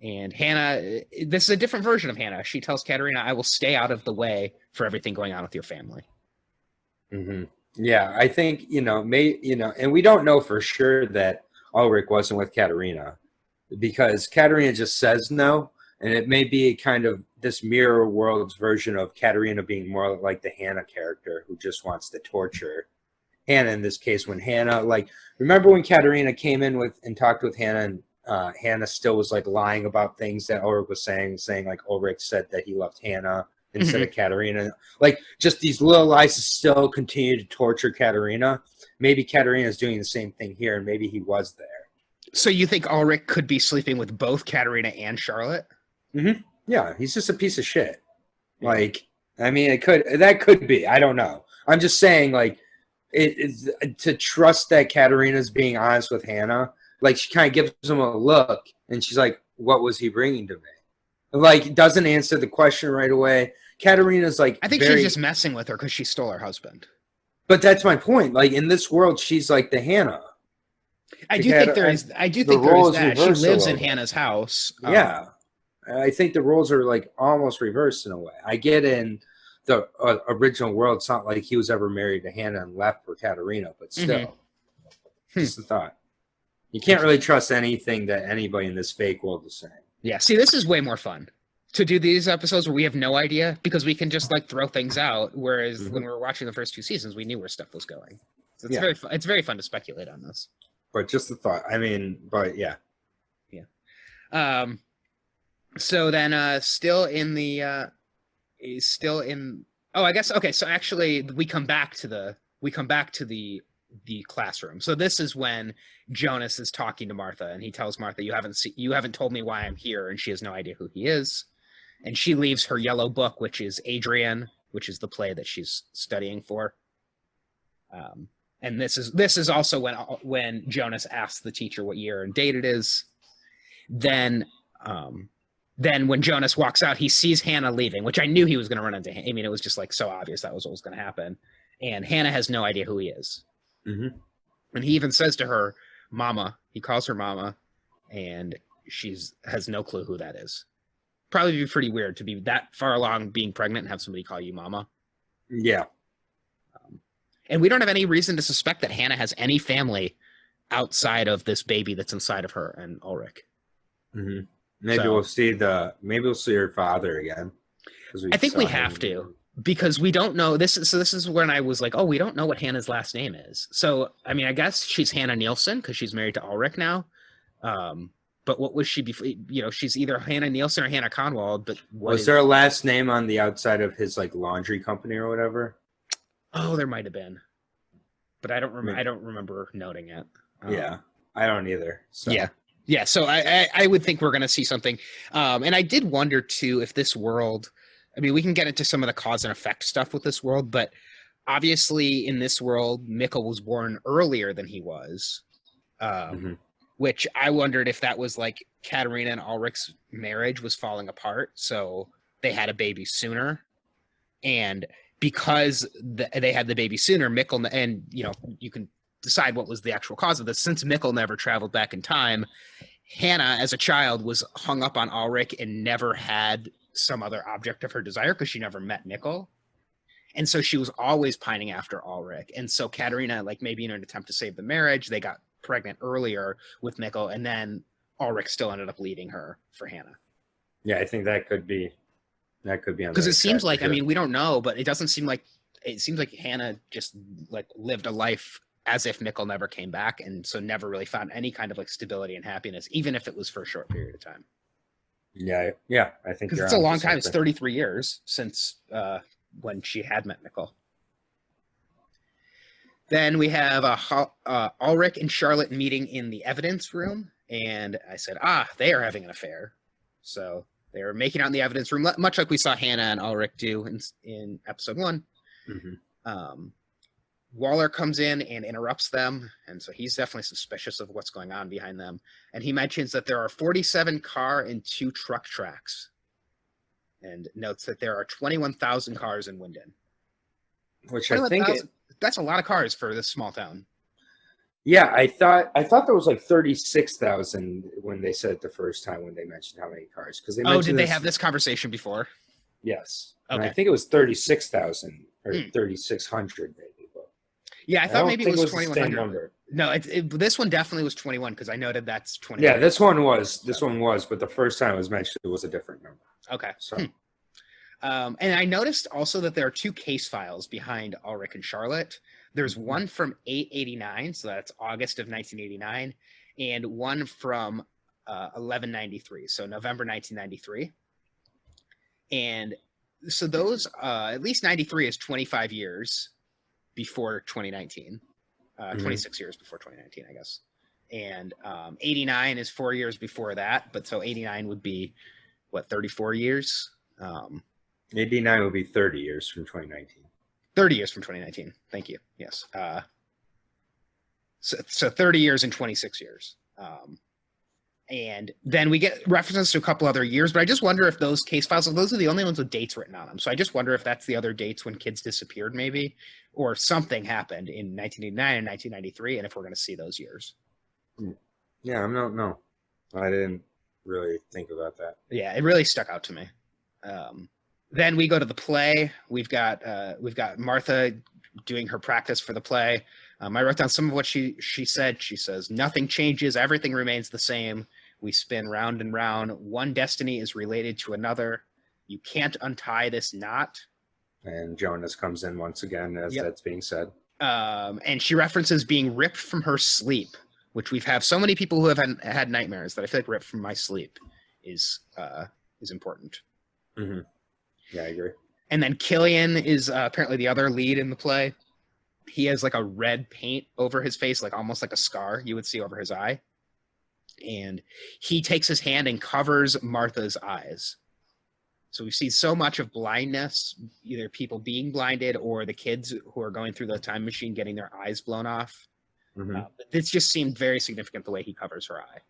And Hannah, this is a different version of Hannah. She tells Katerina, I will stay out of the way for everything going on with your family. Mm-hmm. Yeah, I think, and we don't know for sure that Ulrich wasn't with Katerina because Katerina just says no. And it may be kind of this mirror world's version of Katerina being more like the Hannah character who just wants to torture Hannah in this case. When Hannah, remember when Katerina came in and talked with Hannah, and Hannah still was like lying about things that Ulrich was saying like Ulrich said that he loved Hannah instead of Katerina. Like, just these little lies still continue to torture Katerina. Maybe Katerina is doing the same thing here, and maybe he was there. So you think Ulrich could be sleeping with both Katerina and Charlotte? Mm-hmm. Yeah, he's just a piece of shit. Like, I mean, that could be. I don't know. I'm just saying, like, to trust that Katerina's being honest with Hannah. Like, she kind of gives him a look, and she's like, what was he bringing to me? Like, doesn't answer the question right away. Katerina's like, I think she's just messing with her because she stole her husband. But that's my point. Like, in this world, she's like the Hannah. I do think there is that. She lives in Hannah's house. Yeah. I think the roles are like almost reversed in a way. I get in the original world, it's not like he was ever married to Hannah and left for Katerina, but still, just a thought. You can't really trust anything that anybody in this fake world is saying. Yeah, see, this is way more fun to do these episodes where we have no idea because we can just like throw things out. Whereas when we were watching the first 2 seasons, we knew where stuff was going. So it's very fun. It's very fun to speculate on this. But just a thought. I mean, but yeah. So then, still in. Oh, I guess okay. So actually, we come back to the classroom. So this is when Jonas is talking to Martha, and he tells Martha, "You haven't told me why I'm here," and she has no idea who he is. And she leaves her yellow book, which is Adrian, which is the play that she's studying for. And this is also when Jonas asks the teacher what year and date it is. Then when Jonas walks out, he sees Hannah leaving, which I knew he was going to run into. I mean, it was just like so obvious that was what was going to happen. And Hannah has no idea who he is. Mm-hmm. And he even says to her, "Mama." He calls her Mama, and she has no clue who that is. Probably be pretty weird to be that far along being pregnant and have somebody call you Mama. Yeah. And we don't have any reason to suspect that Hannah has any family outside of this baby that's inside of her and Ulrich. Mm-hmm. Maybe we'll see her father again. I think we have to, because we don't know this is when I was like, oh, we don't know what Hannah's last name is. So I mean, I guess she's Hannah Nielsen because she's married to Ulrich now. But what was she before? You know, she's either Hannah Nielsen or Hannah Conwald. But what Was is? there a last name on the outside of his like laundry company or whatever? Oh, there might have been, but I don't remember. Maybe. I don't remember noting it. Yeah, I don't either. So. Yeah. Yeah. So I would think we're going to see something. And I did wonder too if this world. I mean, we can get into some of the cause and effect stuff with this world, but obviously in this world, Mikkel was born earlier than he was. Which I wondered if that was like Katarina and Ulrich's marriage was falling apart, so they had a baby sooner, and because they had the baby sooner, Mikkel, and you know, you can decide what was the actual cause of this. Since Mikkel never traveled back in time, Hannah, as a child, was hung up on Ulrich and never had some other object of her desire because she never met Mikkel. And so she was always pining after Ulrich. And so Katarina, like maybe in an attempt to save the marriage, they got pregnant earlier with Mikkel, and then Ulrich still ended up leaving her for Hannah. Yeah, I think that could be on because it seems like, sure. I mean, we don't know, but it doesn't seem like, it seems like Hannah just like lived a life as if Mikkel never came back, and so never really found any kind of like stability and happiness, even if it was for a short period of time. Yeah, I think because it's a long time. It's 33 years since when she had met Mikkel. Then we have Ulrich and Charlotte meeting in the evidence room, and I said, they are having an affair. So they are making out in the evidence room, much like we saw Hannah and Ulrich do in episode 1. Waller comes in and interrupts them, and so he's definitely suspicious of what's going on behind them. And he mentions that there are 47 car and 2 truck tracks, and notes that there are 21,000 cars in Winden. Which I think that's a lot of cars for this small town. Yeah, I thought there was like 36,000 when they said it the first time when they mentioned how many cars. Because did they have this conversation before? Yes. Okay. And I think it was 36,000 or 3,600 maybe. But yeah, I thought maybe it was 2,100. Number. No, this one definitely was 21 because I noted that's 21. Yeah, this one was, but the first time it was mentioned, it was a different number. Okay. So. And I noticed also that there are 2 case files behind Ulrich and Charlotte. There's one from 889, so that's August of 1989, and one from 1193, so November 1993. And so those, at least 93 is 25 years before 2019, 26 years before 2019, I guess. And 89 is 4 years before that, but so 89 would be, 34 years? 89 will be 30 years from 2019. 30 years from 2019. Thank you. Yes. So 30 years and 26 years. And then we get references to a couple other years, but I just wonder if those case files, those are the only ones with dates written on them. So I just wonder if that's the other dates when kids disappeared maybe, or something happened in 1989 and 1993, and if we're going to see those years. Yeah, I don't know. I didn't really think about that. Yeah, it really stuck out to me. Then we go to the play. We've got Martha doing her practice for the play. I wrote down some of what she said. She says, "Nothing changes. Everything remains the same. We spin round and round. One destiny is related to another. You can't untie this knot." And Jonas comes in once again as that's being said. And she references being ripped from her sleep, which we've had so many people who have had nightmares that I feel like ripped from my sleep is important. Mm-hmm. Yeah, I agree. And then Killian is apparently the other lead in the play. He has like a red paint over his face, like almost like a scar you would see over his eye. And he takes his hand and covers Martha's eyes. So we've seen so much of blindness, either people being blinded or the kids who are going through the time machine getting their eyes blown off. Mm-hmm. This just seemed very significant the way he covers her eye.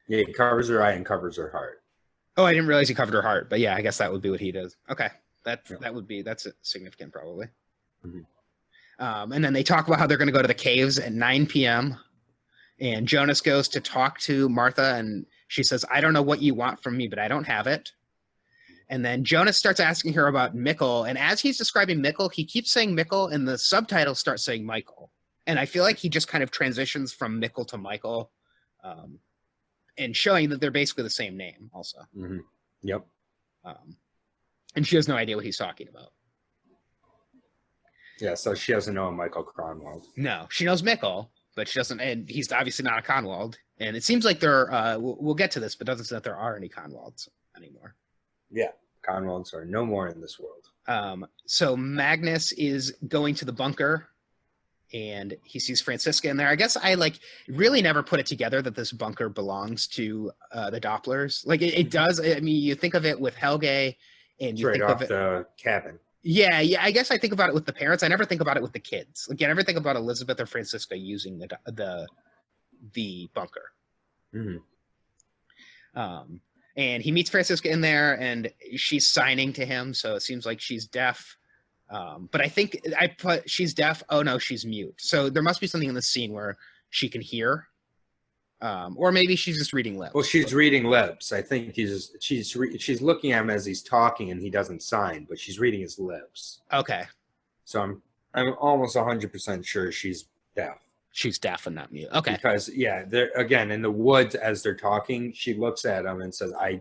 Yeah, he covers her eye and covers her heart. Oh, I didn't realize he covered her heart, but yeah, I guess that would be what he does. Okay, that's significant probably. Mm-hmm. And then they talk about how they're going to go to the caves at 9 p.m. And Jonas goes to talk to Martha, and she says, "I don't know what you want from me, but I don't have it." And then Jonas starts asking her about Mikkel, and as he's describing Mikkel, he keeps saying Mikkel, and the subtitles start saying Michael. And I feel like he just kind of transitions from Mikkel to Michael. And showing that they're basically the same name also. Mm-hmm. Yep. And she has no idea what he's talking about. Yeah, so she doesn't know Michael Cronwald. No, she knows Mikkel, but she doesn't, and he's obviously not a Conwald. And it seems like there are, we'll get to this, but doesn't say that there are any Conwalds anymore. Yeah, Conwalds are no more in this world. So Magnus is going to the bunker, and he sees Franziska in there. I guess I really never put it together that this bunker belongs to the Dopplers. Like it does. I mean, you think of it with Helge, and you Right think off of it. the cabin. Yeah. I guess I think about it with the parents. I never think about it with the kids. Like I never think about Elizabeth or Franziska using the bunker. Mm-hmm. And he meets Franziska in there, and she's signing to him, so it seems like she's deaf. But I think I put she's deaf. Oh no, she's mute. So there must be something in the scene where she can hear, or maybe she's just reading lips. Well, she's reading lips. I think she's looking at him as he's talking, and he doesn't sign, but she's reading his lips. Okay. So I'm almost 100% sure she's deaf. She's deaf and not mute. Okay. Because they're again in the woods as they're talking. She looks at him and says, "I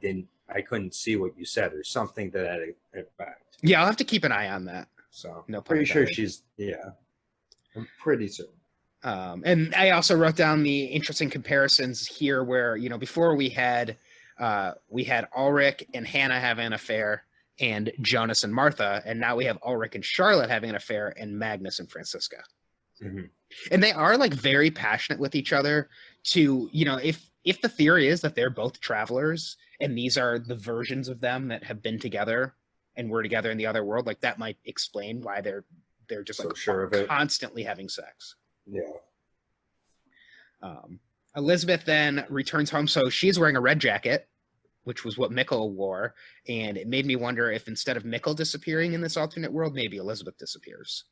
couldn't see what you said," or something to that effect. Yeah, I'll have to keep an eye on that. So no, pretty sure she's I'm pretty certain. And I also wrote down the interesting comparisons here, where before we had Ulrich and Hannah having an affair, and Jonas and Martha, and now we have Ulrich and Charlotte having an affair, and Magnus and Franziska. Mm-hmm. And they are very passionate with each other. If the theory is that they're both travelers, and these are the versions of them that have been together and were together in the other world, that might explain why they're just so sure of it. Constantly having sex. Yeah. Elizabeth then returns home, so she's wearing a red jacket, which was what Mikkel wore, and it made me wonder if instead of Mikkel disappearing in this alternate world, maybe Elizabeth disappears.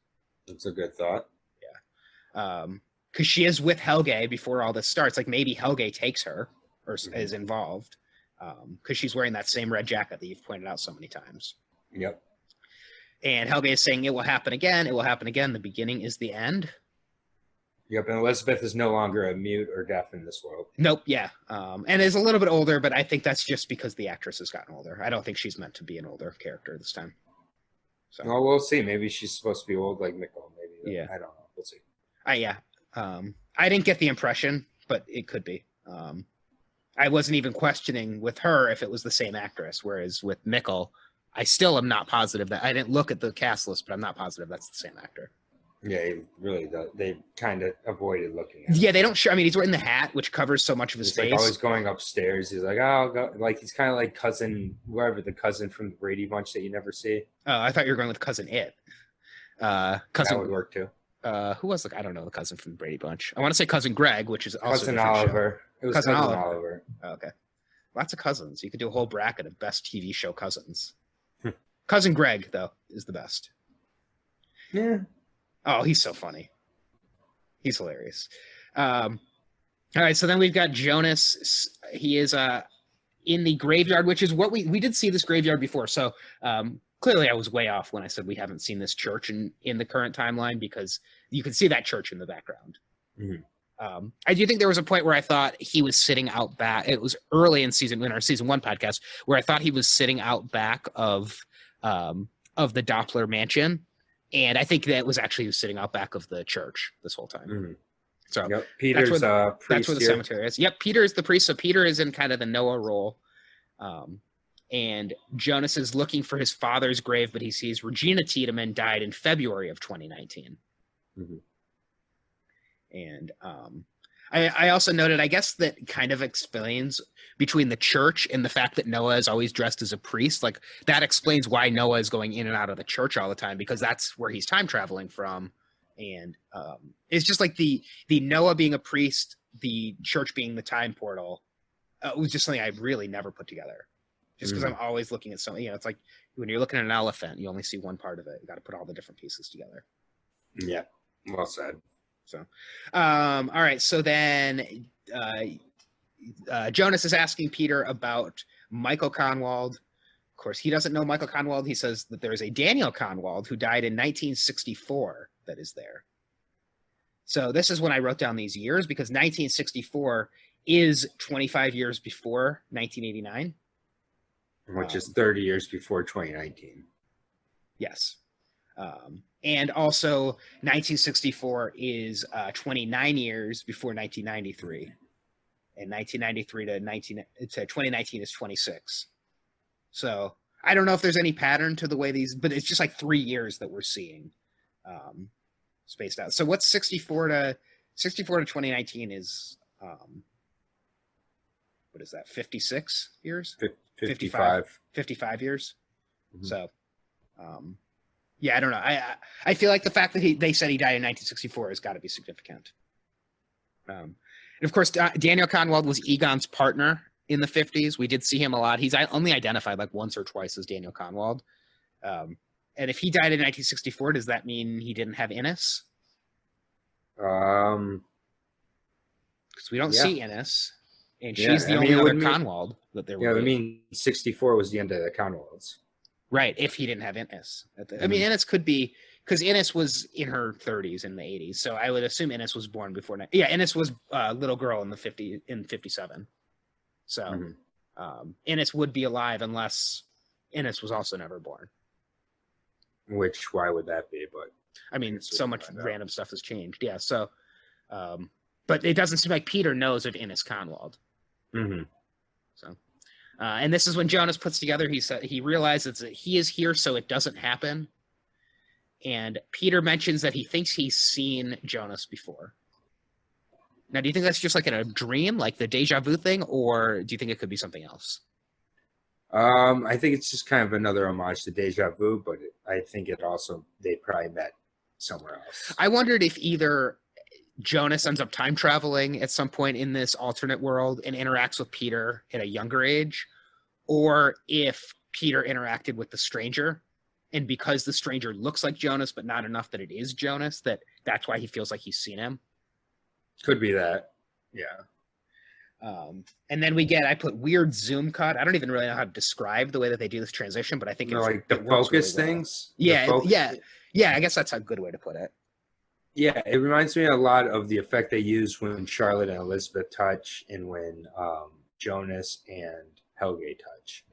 That's a good thought. Yeah. Because she is with Helge before all this starts. Maybe Helge takes her or is involved, because she's wearing that same red jacket that you've pointed out so many times. Yep. And Helge is saying it will happen again. It will happen again. The beginning is the end. Yep. And Elizabeth is no longer a mute or deaf in this world. Nope. Yeah. And is a little bit older, but I think that's just because the actress has gotten older. I don't think she's meant to be an older character this time. So. Well, we'll see. Maybe she's supposed to be old like Mikkel. Maybe. Yeah. I don't know. We'll see. Yeah. I didn't get the impression, but it could be. I wasn't even questioning with her if it was the same actress, whereas with Mikkel, I still am not positive that I didn't look at the cast list, but I'm not positive that's the same actor. Yeah, he really does. They kind of avoided looking at him. Yeah, they don't show. I mean, he's wearing the hat, which covers so much of his face. Always going upstairs. He's like, oh, go. He's kind of like cousin, whoever the cousin from the Brady Bunch that you never see. Oh, I thought you were going with Cousin It. Cousin that would work too. Who was I don't know the cousin from the Brady Bunch. I want to say Cousin Greg, which is also Cousin Oliver. Show. It was Cousin Oliver. Oh, okay, lots of cousins. You could do a whole bracket of best TV show cousins. Cousin Greg, though, is the best. Yeah. Oh, he's so funny. He's hilarious. All right, so then we've got Jonas. He is in the graveyard, which is what we did see this graveyard before. So clearly I was way off when I said we haven't seen this church in the current timeline, because you can see that church in the background. Mm-hmm. I do think there was a point where I thought he was sitting out back. It was early in our season 1 podcast where I thought he was sitting out back of the Doppler mansion. And I think that was actually he was sitting out back of the church this whole time. Mm-hmm. So yep. Peter's priest. That's where the cemetery is. Yep, Peter is the priest. So Peter is in kind of the Noah role. And Jonas is looking for his father's grave, but he sees Regina Tiedemann died in February of 2019. Mm-hmm. And I also noted, I guess that kind of explains between the church and the fact that Noah is always dressed as a priest. That explains why Noah is going in and out of the church all the time, because that's where he's time traveling from. And it's just the Noah being a priest, the church being the time portal, was just something I really never put together. Just because I'm always looking at something, it's like when you're looking at an elephant, you only see one part of it. You got to put all the different pieces together. Yeah, well said. So, all right. So then Jonas is asking Peter about Michael Conwald. Of course, he doesn't know Michael Conwald. He says that there is a Daniel Conwald who died in 1964 that is there. So this is when I wrote down these years, because 1964 is 25 years before 1989. Which is 30 years before 2019. Yes. And also 1964 is 29 years before 1993. And 1993 to 2019 is 26. So I don't know if there's any pattern to the way these, but it's just like 3 years that we're seeing spaced out. So what's 64 to 2019 is what is that? 56 years? 55 years. Mm-hmm. So yeah, I don't know. I feel like the fact that they said he died in 1964 has got to be significant. And of course, Daniel Kahnwald was Egon's partner in the 50s. We did see him a lot. He's only identified like once or twice as Daniel Kahnwald. And if he died in 1964, does that mean he didn't have Innes? Because we don't see Innes, and she's the only other Kahnwald that there would be. I mean, 64 was the end of the Kahnwalds. Right, if he didn't have Innes. I mean, Innes could be, because Innes was in her 30s in the 80s, so I would assume Innes was born before. Yeah, Innes was a little girl in 57. So Innes would be alive unless Innes was also never born. Which, why would that be? But I mean, so much random stuff has changed. Yeah, so, but it doesn't seem like Peter knows of Innes Kahnwald. Mm-hmm. So. And this is when Jonas puts together, he realizes that he is here so it doesn't happen. And Peter mentions that he thinks he's seen Jonas before. Now, do you think that's just like in a dream, like the Deja Vu thing, or do you think it could be something else? I think it's just kind of another homage to Deja Vu, but I think they probably met somewhere else. I wondered if either Jonas ends up time traveling at some point in this alternate world and interacts with Peter at a younger age, or if Peter interacted with the stranger, and because the stranger looks like Jonas but not enough that it is Jonas, that's why he feels like he's seen him. Could be that. Yeah. And then I put weird zoom cut. I don't even really know how to describe the way that they do this transition, but I think like the focus really things. Yeah. I guess that's a good way to put it. Yeah, it reminds me a lot of the effect they use when Charlotte and Elizabeth touch, and when Jonas and Helge touch.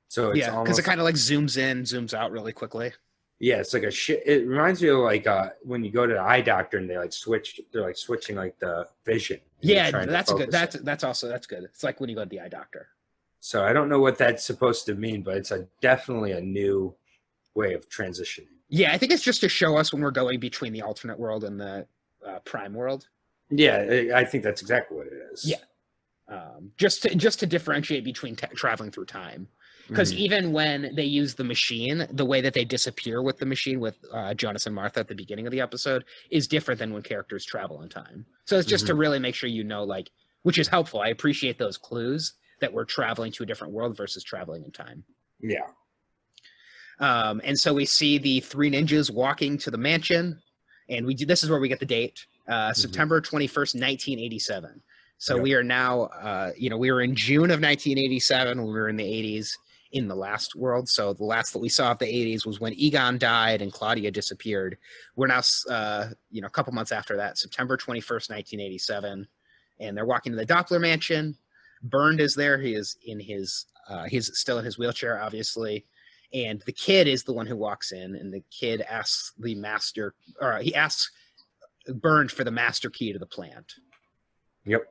So it's because it kind of like zooms in, zooms out really quickly. Yeah, it's like it reminds me of like when you go to the eye doctor and they're switching like the vision. Yeah, that's good. That's good. It's like when you go to the eye doctor. So I don't know what that's supposed to mean, but it's definitely a new way of transitioning. Yeah, I think it's just to show us when we're going between the alternate world and the prime world. Yeah, I think that's exactly what it is. Yeah, just to differentiate between traveling through time. Because even when they use the machine, the way that they disappear with the machine with Jonas and Martha at the beginning of the episode is different than when characters travel in time. So it's just to really make sure you know, like, which is helpful. I appreciate those clues that we're traveling to a different world versus traveling in time. Yeah. And so we see the three ninjas walking to the mansion, and this is where we get the date, September 21st, 1987. So we are now, we were in June of 1987 when we were in the 80s in the last world. So the last that we saw of the 80s was when Egon died and Claudia disappeared. We're now, a couple months after that, September 21st, 1987, and they're walking to the Doppler mansion. Bernd is there. He is he's still in his wheelchair, obviously. And the kid is the one who walks in, and the kid asks he asks Bernd for the master key to the plant. Yep.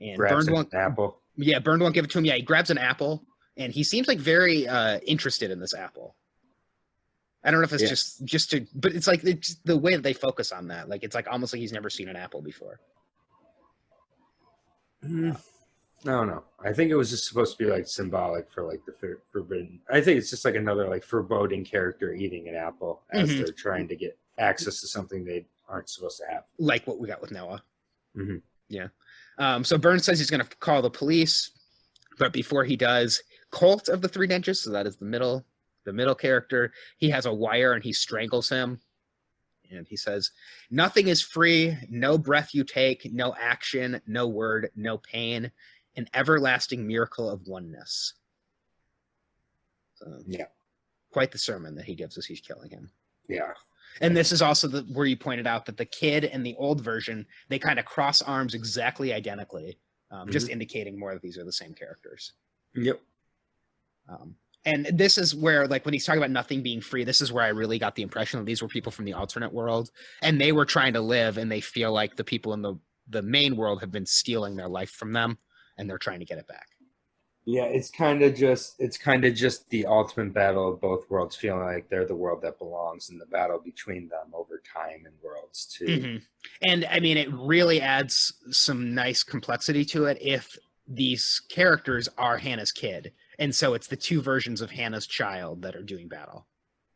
And Bernd won't apple. Yeah, Bernd won't give it to him. Yeah, he grabs an apple, and he seems like very interested in this apple. I don't know if it's just to, but it's like the way that they focus on that. Like it's like almost like he's never seen an apple before. No. I think it was just supposed to be like symbolic for like the forbidden. I think it's just like another like foreboding character eating an apple as they're trying to get access to something they aren't supposed to have. Like what we got with Noah. Mm-hmm. Yeah. So Bernd says he's going to call the police, but before he does, Colt of the three ninjas, so that is the middle character, he has a wire and he strangles him. And he says, "Nothing is free, no breath you take, no action, no word, no pain, an everlasting miracle of oneness." So, yeah. Quite the sermon that he gives as he's killing him. Yeah. And this is also where you pointed out that the kid and the old version, they kind of cross arms exactly identically, just indicating more that these are the same characters. Yep. And this is where, like, when he's talking about nothing being free, this is where I really got the impression that these were people from the alternate world, and they were trying to live, and they feel like the people in the main world have been stealing their life from them, and they're trying to get it back. Yeah, it's kind of just the ultimate battle of both worlds, feeling like they're the world that belongs, and the battle between them over time and worlds too. Mm-hmm. And I mean, it really adds some nice complexity to it if these characters are Hannah's kid, and so it's the two versions of Hannah's child that are doing battle.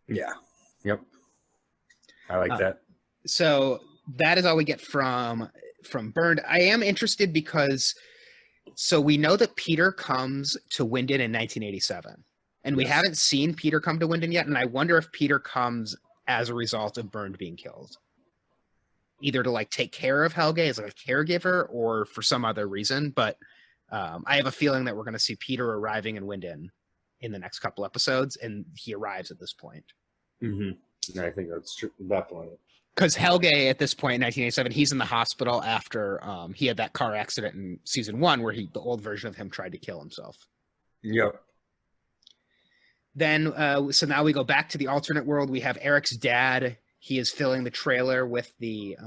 Yeah. Yep. I like that. So that is all we get from Burned. I am interested because so we know that Peter comes to Wyndon in 1987, and we haven't seen Peter come to Wyndon yet, and I wonder if Peter comes as a result of Burned being killed, either to like take care of Helge as like a caregiver or for some other reason. But I have a feeling that we're going to see Peter arriving in Wyndon in the next couple episodes, and he arrives at this point. Mm-hmm. I think that's true, definitely. Because Helge, at this point in 1987, he's in the hospital after he had that car accident in season 1 where the old version of him tried to kill himself. Yep. Then, so now we go back to the alternate world. We have Eric's dad. He is filling the trailer with the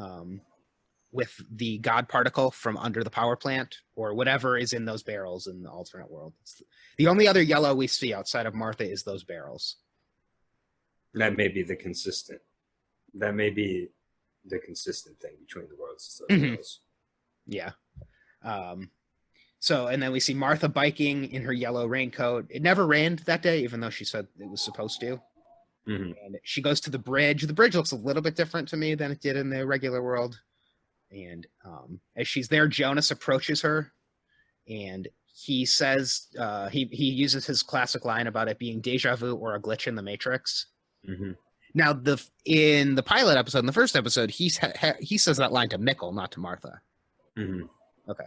God particle from under the power plant, or whatever is in those barrels in the alternate world. The only other yellow we see outside of Martha is those barrels. That may be the consistent thing between the worlds. Mm-hmm. Yeah. So, and then we see Martha biking in her yellow raincoat. It never rained that day, even though she said it was supposed to. Mm-hmm. And she goes to the bridge. The bridge looks a little bit different to me than it did in the regular world. And as she's there, Jonas approaches her, and he says he uses his classic line about it being deja vu or a glitch in the Matrix. Mm-hmm. Now, in the pilot episode, in the first episode, he says that line to Mikkel, not to Martha. Mm-hmm. Okay.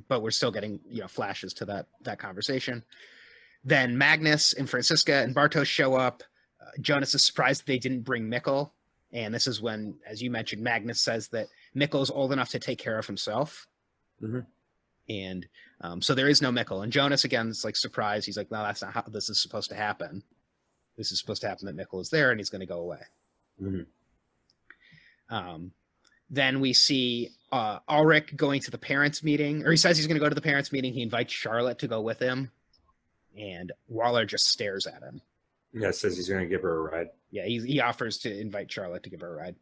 But we're still getting flashes to that conversation. Then Magnus and Franziska and Bartos show up. Jonas is surprised that they didn't bring Mikkel. And this is when, as you mentioned, Magnus says that Mikkel's old enough to take care of himself. Mm-hmm. And so there is no Mikkel. And Jonas, again, is like surprised. He's like, no, that's not how this is supposed to happen. This is supposed to happen that Mikkel is there and he's going to go away. Mm-hmm. Then we see Ulrich going to the parents' meeting, or he says he's going to go to the parents' meeting. He invites Charlotte to go with him. And Waller just stares at him. Yeah, says he's going to give her a ride. Yeah, he offers to invite Charlotte to give her a ride.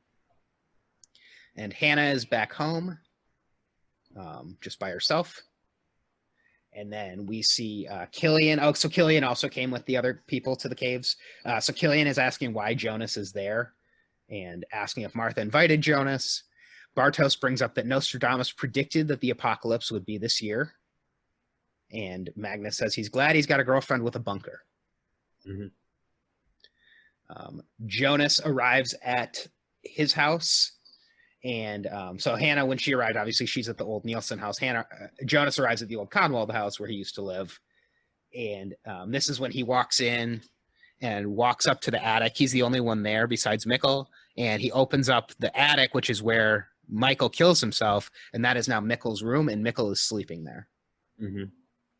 And Hannah is back home, just by herself. And then we see Killian. Oh, so Killian also came with the other people to the caves. So Killian is asking why Jonas is there and asking if Martha invited Jonas. Bartos brings up that Nostradamus predicted that the apocalypse would be this year. And Magnus says he's glad he's got a girlfriend with a bunker. Mm-hmm. Jonas arrives at his house. And so Hannah, when she arrived, obviously she's at the old Nielsen house. Jonas arrives at the old Conwald house where he used to live. And this is when he walks in and walks up to the attic. He's the only one there besides Mikkel. And he opens up the attic, which is where Michael kills himself. And that is now Mikkel's room, and Mikkel is sleeping there. Mm-hmm.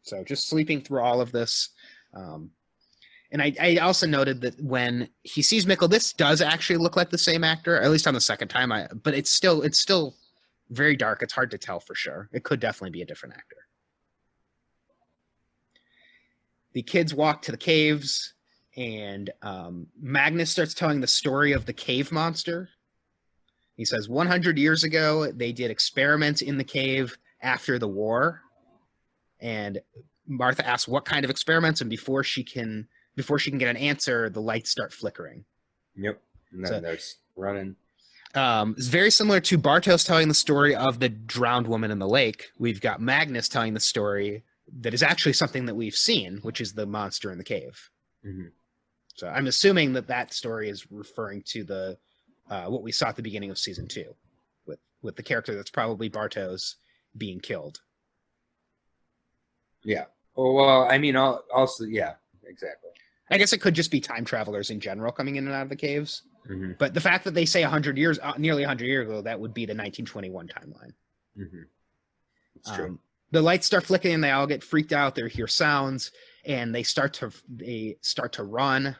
So just sleeping through all of this. And I also noted that when he sees Mikkel, this does actually look like the same actor, at least on the second time. But it's still very dark. It's hard to tell for sure. It could definitely be a different actor. The kids walk to the caves, and Magnus starts telling the story of the cave monster. He says 100 years ago, they did experiments in the cave after the war. And Martha asks what kind of experiments, and before she can get an answer, the lights start flickering. Yep. And then there's running. It's very similar to Bartos telling the story of the drowned woman in the lake. We've got Magnus telling the story that is actually something that we've seen, which is the monster in the cave. Mm-hmm. So I'm assuming that story is referring to the what we saw at the beginning of season 2, with the character that's probably Bartos being killed. Yeah. Well, I mean, also, yeah, exactly. I guess it could just be time travelers in general coming in and out of the caves. Mm-hmm. But the fact that they say 100 years, nearly 100 years ago, that would be the 1921 timeline. Mm-hmm. It's true. The lights start flickering and they all get freaked out. They hear sounds. and they start to run.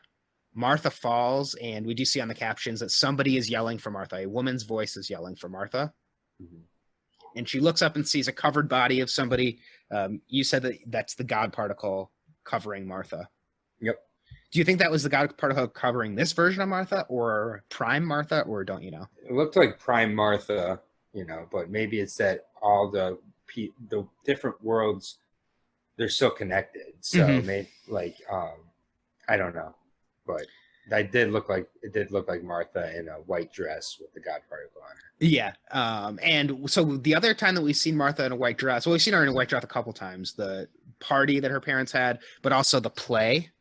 Martha falls, and we do see on the captions that somebody is yelling for Martha. A woman's voice is yelling for Martha. Mhm. And she looks up and sees a covered body of somebody. You said that's the God particle covering Martha. Yep. Do you think that was the God particle covering this version of Martha, or Prime Martha, or don't you know? It looked like Prime Martha, but maybe it's that all the different worlds, they're still connected. So maybe I don't know, but it did look like Martha in a white dress with the God particle on her. Yeah. And so the other time that we've seen Martha in a white dress, well, we've seen her in a white dress a couple times. The party that her parents had, but also the play.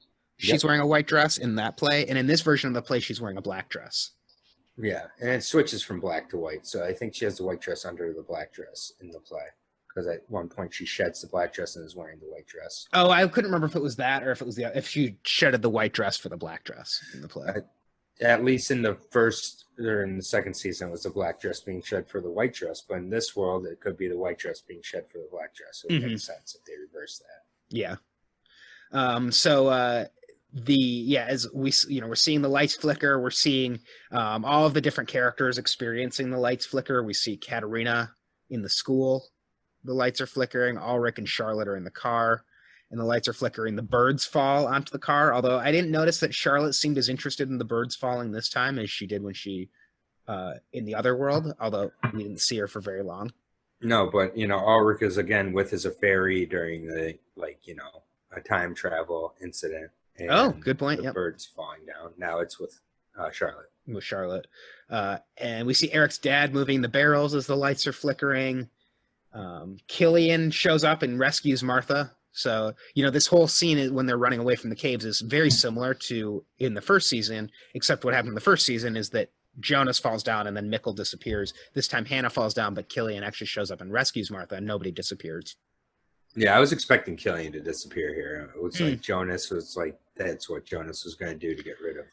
She's wearing a white dress in that play, and in this version of the play, she's wearing a black dress. Yeah, and it switches from black to white. So I think she has the white dress under the black dress in the play, because at one point she sheds the black dress and is wearing the white dress. Oh, I couldn't remember if it was that or if it was if she shedded the white dress for the black dress in the play. At least in the first or in the second season, it was the black dress being shed for the white dress. But in this world, it could be the white dress being shed for the black dress. So it makes sense if they reverse that. Yeah. As we, we're seeing the lights flicker. We're seeing all of the different characters experiencing the lights flicker. We see Katerina in the school. The lights are flickering. Ulrich and Charlotte are in the car, and the lights are flickering. The birds fall onto the car, although I didn't notice that Charlotte seemed as interested in the birds falling this time as she did when she in the other world, although we didn't see her for very long. No, but Ulrich is again with his fairy during the a time travel incident. And good point. The birds falling down. Now it's with Charlotte. With Charlotte, and we see Eric's dad moving the barrels as the lights are flickering. Killian shows up and rescues Martha. So this whole scene when they're running away from the caves is very similar to in the first season, except what happened in the first season is that Jonas falls down and then Mikkel disappears. This time Hannah falls down, but Killian actually shows up and rescues Martha, and nobody disappears. Yeah, I was expecting Killian to disappear here. It was like Jonas was like, that's what Jonas was going to do to get rid of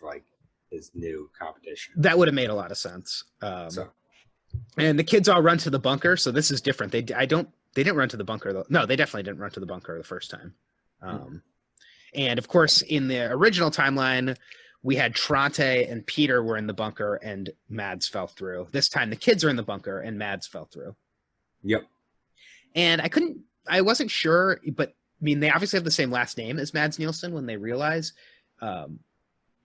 his new competition. That would have made a lot of sense. And the kids all run to the bunker, so this is different. They didn't run to the bunker though. No, they definitely didn't run to the bunker the first time. And of course, in the original timeline, we had Trante and Peter were in the bunker, and Mads fell through. This time, the kids are in the bunker, and Mads fell through. Yep. And I wasn't sure, but I mean, they obviously have the same last name as Mads Nielsen when they realize.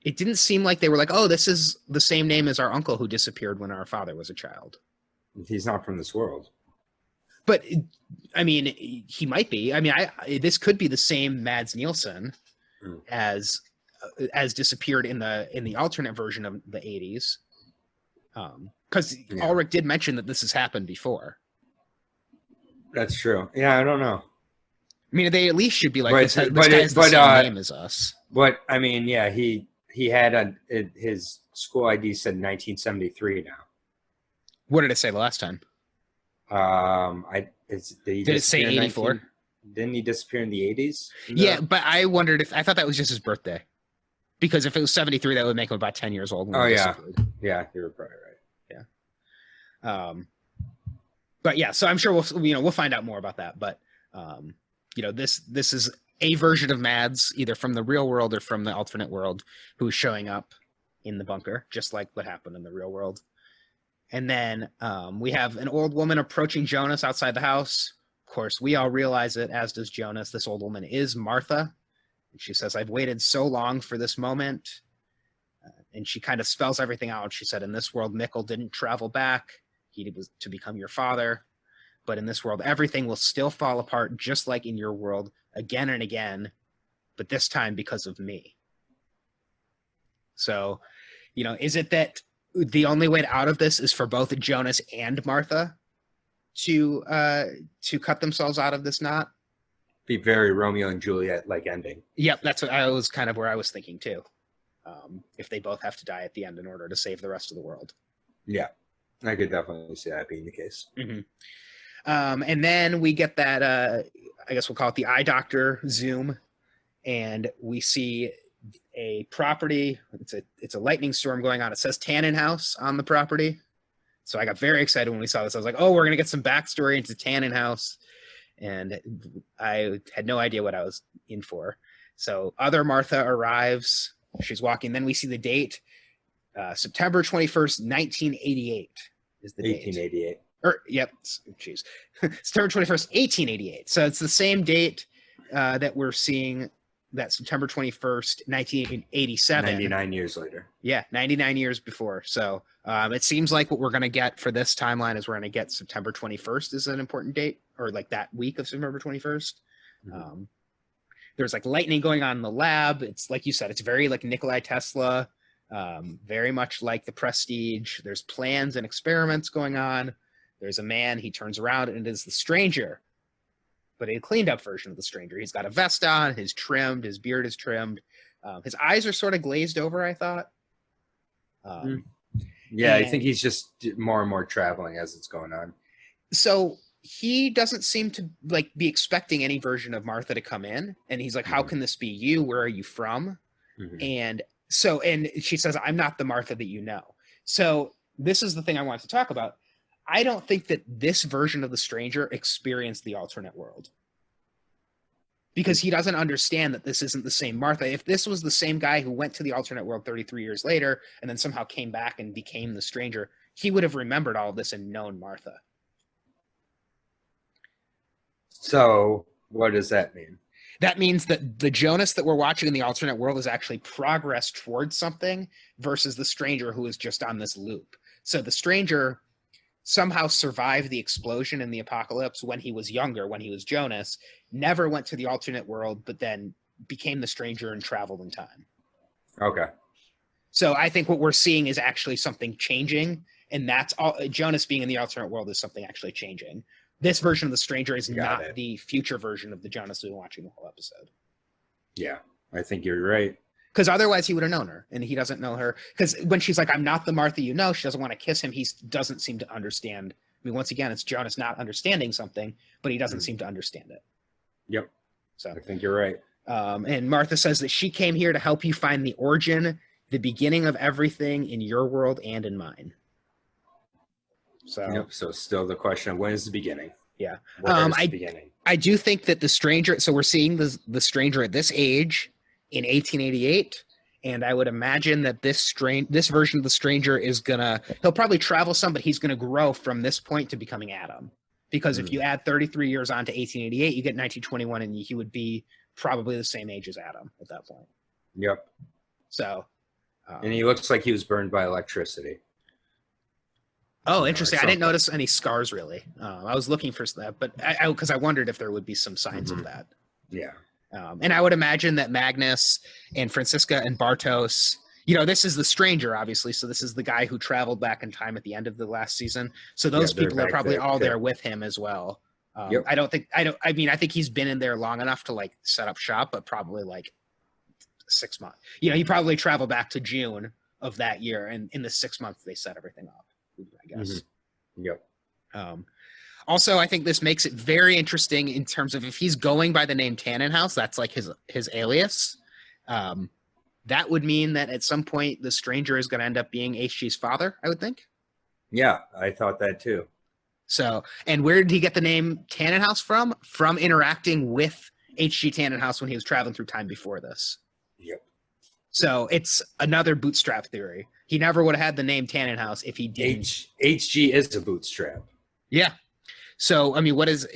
It didn't seem like they were like, oh, this is the same name as our uncle who disappeared when our father was a child. He's not from this world. But, I mean, he might be. I mean, this could be the same Mads Nielsen as disappeared in the alternate version of the 80s. Because Ulrich did mention that this has happened before. That's true. Yeah, I don't know. I mean, they at least should be like, this guy has the same name as us. But, I mean, yeah, he had his school ID said 1973 now. What did it say the last time? Did it say 84? Didn't he disappear in the 80s? Yeah, but I wondered I thought that was just his birthday. Because if it was 73, that would make him about 10 years old. Oh, yeah. Yeah, you're probably right. Yeah. But yeah, so I'm sure we'll find out more about that. But, this is a version of Mads, either from the real world or from the alternate world, who's showing up in the bunker, just like what happened in the real world. And then we have an old woman approaching Jonas outside the house. Of course, we all realize it, as does Jonas. This old woman is Martha. And she says, I've waited so long for this moment. And she kind of spells everything out. She said, in this world, Mikkel didn't travel back. He was to become your father. But in this world, everything will still fall apart, just like in your world, again and again. But this time because of me. So, is it that the only way out of this is for both Jonas and Martha to cut themselves out of this knot? Be very Romeo and Juliet like ending. Yep, that's what I was kind of where I was thinking too. If they both have to die at the end in order to save the rest of the world. Yeah, I could definitely see that being the case. And then we get that, I guess we'll call it the eye doctor zoom, and we see a property. It's a lightning storm going on. It says Tannenhaus on the property. So I got very excited when we saw this. I was like, oh, we're going to get some backstory into Tannenhaus. And I had no idea what I was in for. So other Martha arrives. She's walking. Then we see the date. September 21st, 1988 is the date. 1888. Yep. Jeez. September 21st, 1888. So it's the same date that we're seeing, that September 21st, 1987. 99 years later. Yeah, 99 years before. So it seems like what we're going to get for this timeline is we're going to get September 21st is an important date, or like that week of September 21st. Mm-hmm. There's like lightning going on in the lab. It's like you said, it's very like Nikolai Tesla, very much like the Prestige. There's plans and experiments going on. There's a man, he turns around and it is the Stranger, but a cleaned up version of the Stranger. He's got a vest on, his beard is trimmed. His eyes are sort of glazed over, I thought. Yeah, I think he's just more and more traveling as it's going on. So he doesn't seem to like be expecting any version of Martha to come in. And he's like, how can this be you? Where are you from? And she says, I'm not the Martha that you know. So this is the thing I wanted to talk about. I don't think that this version of the Stranger experienced the alternate world, because he doesn't understand that this isn't the same Martha. If this was the same guy who went to the alternate world 33 years later and then somehow came back and became the Stranger, he would have remembered all of this and known Martha. So what does that mean? That means that the Jonas that we're watching in the alternate world is actually progress towards something versus the Stranger who is just on this loop. So the Stranger somehow survived the explosion in the apocalypse when he was younger, when he was Jonas, never went to the alternate world, but then became the Stranger and traveled in time. Okay. So I think what we're seeing is actually something changing, and that's all. Jonas being in the alternate world is something actually changing. This version of the Stranger is not the future version of the Jonas we've been watching the whole episode. Yeah, I think you're right. Because otherwise he would have known her, and he doesn't know her. Because when she's like, I'm not the Martha you know, she doesn't want to kiss him. He doesn't seem to understand. I mean, once again, it's Jonas not understanding something, but he doesn't seem to understand it. Yep. So I think you're right. And Martha says that she came here to help you find the origin, the beginning of everything in your world and in mine. So, yep. So still the question, when is the beginning? Yeah. The beginning? I do think that the Stranger, so we're seeing the Stranger at this age in 1888, and I would imagine that this version of the Stranger is he'll probably travel some, but he's gonna grow from this point to becoming Adam. Because if you add 33 years on to 1888, you get 1921, and he would be probably the same age as Adam at that point. Yep. So, and he looks like he was burned by electricity. Oh, interesting. I didn't notice any scars really. I was looking for that, but because I wondered if there would be some signs of that. Yeah. And I would imagine that Magnus and Francisca and Bartos, this is the Stranger, obviously. So this is the guy who traveled back in time at the end of the last season. So those people are probably all there with him as well. Yep. I think he's been in there long enough to like set up shop, but probably like 6 months. He probably traveled back to June of that year, and in the 6 months they set everything up, I guess. Yep. Also, I think this makes it very interesting in terms of if he's going by the name Tannenhouse, that's like his alias. That would mean that at some point the Stranger is going to end up being HG's father, I would think. Yeah, I thought that too. So, and where did he get the name Tannenhouse from? From interacting with HG Tannenhouse when he was traveling through time before this. Yep. So it's another bootstrap theory. He never would have had the name Tannenhouse if he didn't. HG is a bootstrap. Yeah. So, I mean, what is,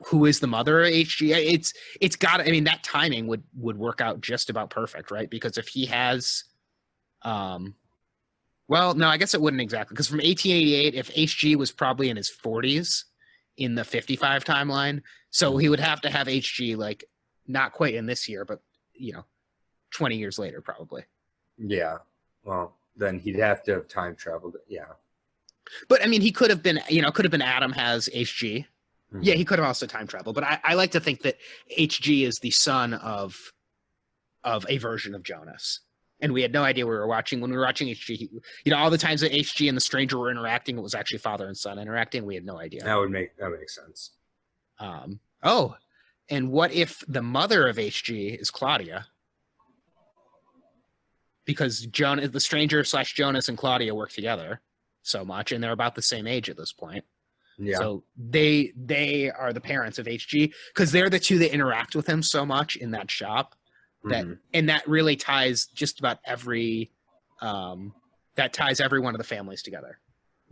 who is the mother of HG? It's got, that timing would work out just about perfect, right? Because if he has, well, no, I guess it wouldn't exactly. Because from 1888, if HG was probably in his 40s in the 55 timeline, so he would have to have HG, like, not quite in this year, but, 20 years later, probably. Yeah. Well, then he'd have to have time traveled. Yeah. But he could have been, Adam has HG. Yeah, he could have also time traveled. But I like to think that HG is the son of a version of Jonas. And we had no idea we were watching. When we were watching HG, all the times that HG and the Stranger were interacting, it was actually father and son interacting. We had no idea. That makes sense. And what if the mother of HG is Claudia? Because the Stranger / Jonas and Claudia work together so much, and they're about the same age at this point. Yeah. So they are the parents of HG, because they're the two that interact with him so much in that shop. And that really ties just about every that ties every one of the families together.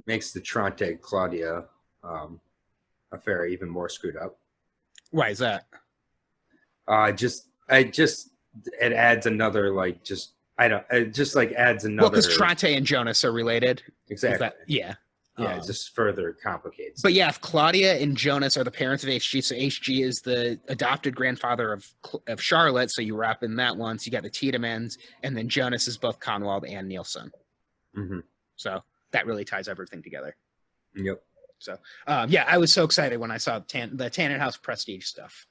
Makes the Tronte Claudia affair even more screwed up. Why is that? It adds another it just like adds another. Well, because Tronte and Jonas are related. Exactly. Yeah. It just further complicates. But yeah, if Claudia and Jonas are the parents of HG, so HG is the adopted grandfather of Charlotte, so you wrap in that one. So you got the Tiedemans, and then Jonas is both Conwald and Nielsen. So that really ties everything together. Yep. So yeah, I was so excited when I saw the Tannenhouse Prestige stuff.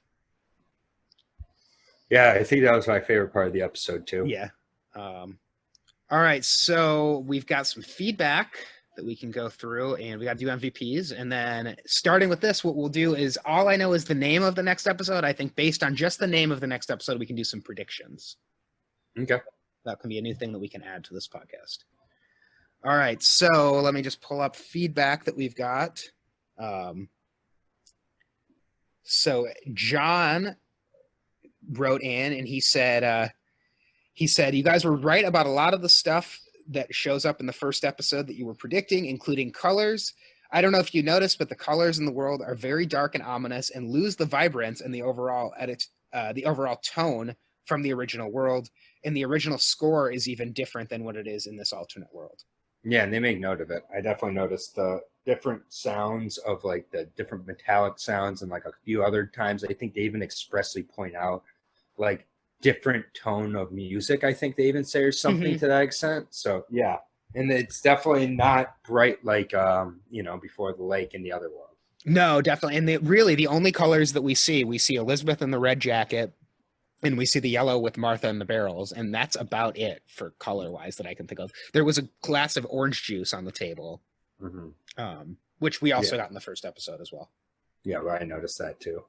Yeah, I think that was my favorite part of the episode too. Yeah. All right, so we've got some feedback that we can go through, and we got to do MVPs. And then starting with this, what we'll do is all I know is the name of the next episode. I think based on just the name of the next episode, we can do some predictions. Okay. That can be a new thing that we can add to this podcast. All right, so let me just pull up feedback that we've got. So John wrote in, and he said, you guys were right about a lot of the stuff that shows up in the first episode that you were predicting, including colors. I don't know if you noticed, but the colors in the world are very dark and ominous and lose the vibrance and the overall tone from the original world. And the original score is even different than what it is in this alternate world. Yeah, and they make note of it. I definitely noticed the different sounds of like the different metallic sounds, and like a few other times I think they even expressly point out like different tone of music. I think they even say or something to that extent. So yeah, and it's definitely not bright like Before the Lake in the other world. No, definitely. And really the only colors that we see Elizabeth in the red jacket, and we see the yellow with Martha in the barrels, and that's about it for color wise that I can think of. There was a glass of orange juice on the table, which we also got in the first episode as well. Yeah, well, I noticed that too.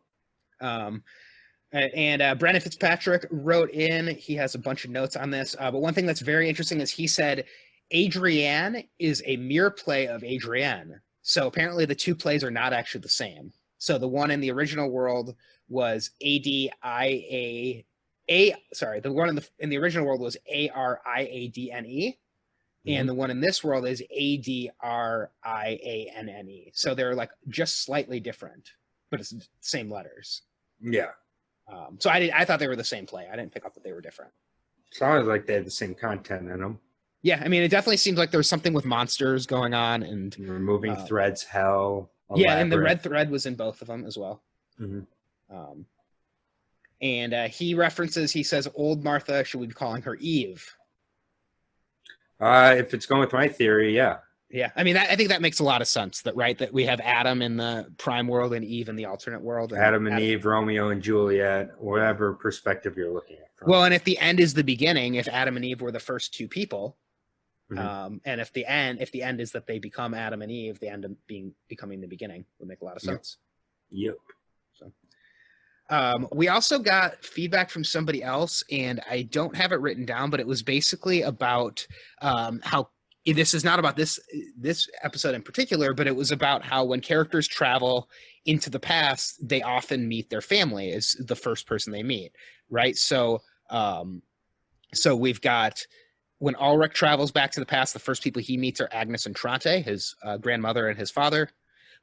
And Brandon Fitzpatrick wrote in, he has a bunch of notes on this, but one thing that's very interesting is he said Adrienne is a mirror play of Adrienne. So apparently the two plays are not actually the same. So the one in the original world was the one in the original world was Ariadne, and the one in this world is Adrianne. So they're like just slightly different, but it's the same letters. Yeah. So I thought they were the same play. I didn't pick up that they were different. Sounded like they had the same content in them. Yeah, I mean, it definitely seems like there was something with monsters going on and removing threads. Hell, elaborate. Yeah, and the red thread was in both of them as well. And he references. He says, "Old Martha, should we be calling her Eve?" If it's going with my theory, yeah. Yeah, I mean, I think that makes a lot of sense. That we have Adam in the prime world and Eve in the alternate world. Adam and Eve, Romeo and Juliet, whatever perspective you're looking at. Well, and if the end is the beginning, if Adam and Eve were the first two people, and if the end is that they become Adam and Eve, the end of becoming the beginning would make a lot of sense. Yep. So, we also got feedback from somebody else, and I don't have it written down, but it was basically about how. This is not about this episode in particular, but it was about how when characters travel into the past, they often meet their family as the first person they meet, right? So we've got when Ulrich travels back to the past, the first people he meets are Agnes and Tronte, his grandmother and his father.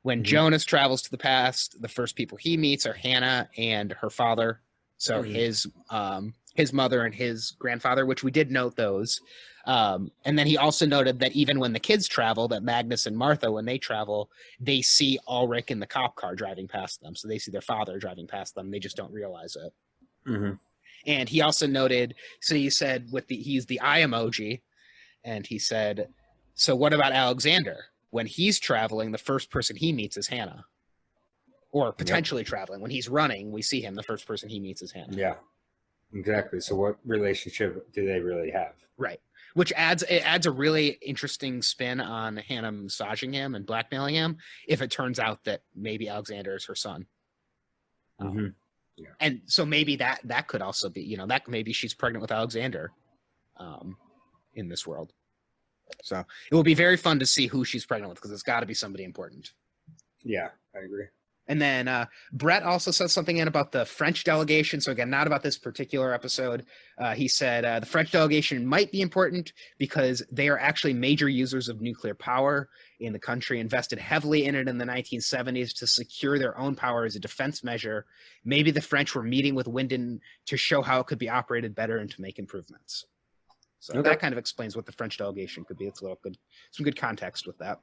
When Jonas travels to the past, the first people he meets are Hannah and her father. So his mother and his grandfather, which we did note those. And then he also noted that even when the kids travel, that Magnus and Martha, when they travel, they see Ulrich in the cop car driving past them. So they see their father driving past them. They just don't realize it. And he also noted, so he said he used the eye emoji, and he said, so what about Alexander? When he's traveling, the first person he meets is Hannah. Or potentially traveling. When he's running, we see him. The first person he meets is Hannah. Yeah, exactly. So what relationship do they really have? Right. Which adds a really interesting spin on Hannah massaging him and blackmailing him if it turns out that maybe Alexander is her son. And so maybe that could also be, that maybe she's pregnant with Alexander in this world. So it will be very fun to see who she's pregnant with, because it's got to be somebody important. Yeah, I agree. And then Brett also said something in about the French delegation. So again, not about this particular episode. He said the French delegation might be important because they are actually major users of nuclear power in the country, invested heavily in it in the 1970s to secure their own power as a defense measure. Maybe the French were meeting with Winden to show how it could be operated better and to make improvements. So that kind of explains what the French delegation could be. It's a little good, some good context with that.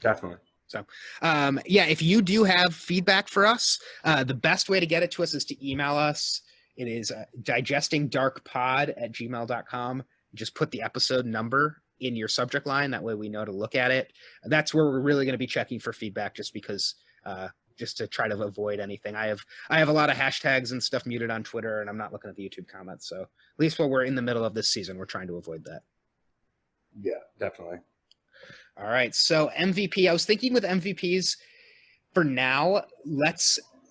Definitely. So, if you do have feedback for us, the best way to get it to us is to email us. It is digestingdarkpod@gmail.com. Just put the episode number in your subject line. That way we know to look at it. That's where we're really going to be checking for feedback, just because, just to try to avoid anything. I have a lot of hashtags and stuff muted on Twitter, and I'm not looking at the YouTube comments. So at least while we're in the middle of this season, we're trying to avoid that. Yeah, definitely. All right, so MVP. I was thinking with MVPs for now,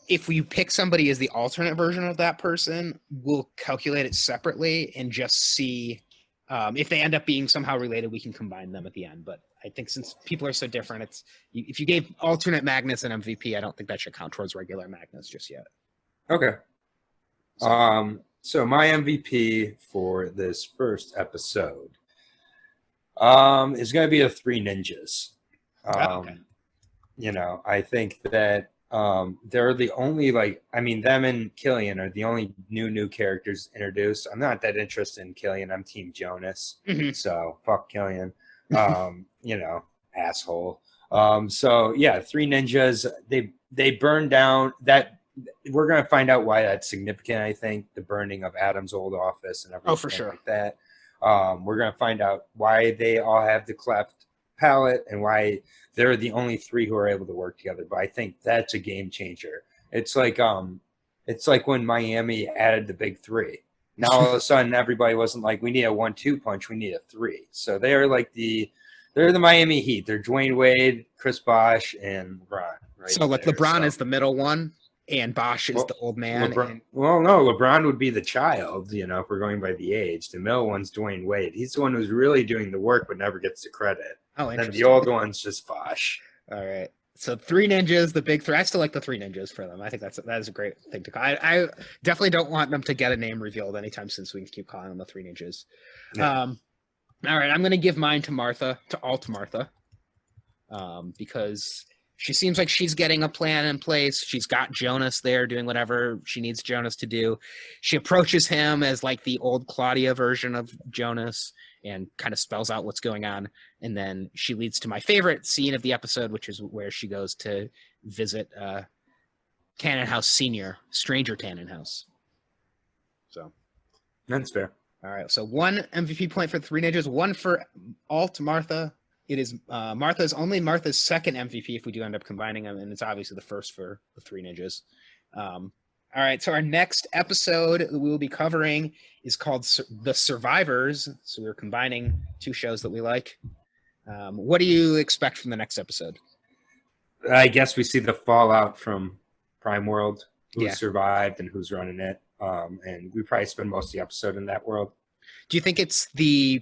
if we pick somebody as the alternate version of that person, we'll calculate it separately and just see if they end up being somehow related, we can combine them at the end. But I think since people are so different, if you gave alternate Magnus an MVP, I don't think that should count towards regular Magnus just yet. Okay. So my MVP for this first episode is going to be the Three Ninjas. Okay. I think that they're the only, them and Killian are the only new characters introduced. I'm not that interested in Killian. I'm Team Jonas. Mm-hmm. So fuck Killian. Asshole. Three Ninjas, they burned down that. We're going to find out why that's significant. I think the burning of Adam's old office and everything. Oh, for sure. Like that. We're going to find out why they all have the cleft palate and why they're the only three who are able to work together. But I think that's a game changer. It's like when Miami added the big three. Now all of a sudden everybody wasn't like, we need a 1-2 punch, we need a 3. So they're the Miami Heat. They're Dwayne Wade, Chris Bosh, and LeBron. Right. So LeBron is the middle one, and Bosh is the old man. LeBron would be the child, if we're going by the age. The middle one's Dwayne Wade. He's the one who's really doing the work but never gets the credit. Oh, interesting. And the old one's just Bosh. All right. So Three Ninjas, the big three. I still like the Three Ninjas for them. I think that is a great thing to call. I definitely don't want them to get a name revealed anytime soon, so we can keep calling them the Three Ninjas. Yeah. All right, I'm going to give mine to Martha, to Alt Martha, because she seems like she's getting a plan in place. She's got Jonas there doing whatever she needs Jonas to do. She approaches him as like the old Claudia version of Jonas and kind of spells out what's going on. And then she leads to my favorite scene of the episode, which is where she goes to visit Tannenhouse Sr., Stranger Tannenhouse. So that's fair. All right, so 1 MVP point for Three Ninjas, 1 for Alt Martha. It is Martha's second MVP if we do end up combining them, and it's obviously the first for the Three Ninjas. All right, so our next episode that we will be covering is called The Survivors. So we're combining 2 shows that we like. What do you expect from the next episode? I guess we see the fallout from Prime World, who survived and who's running it. And we probably spend most of the episode in that world. Do you think it's do you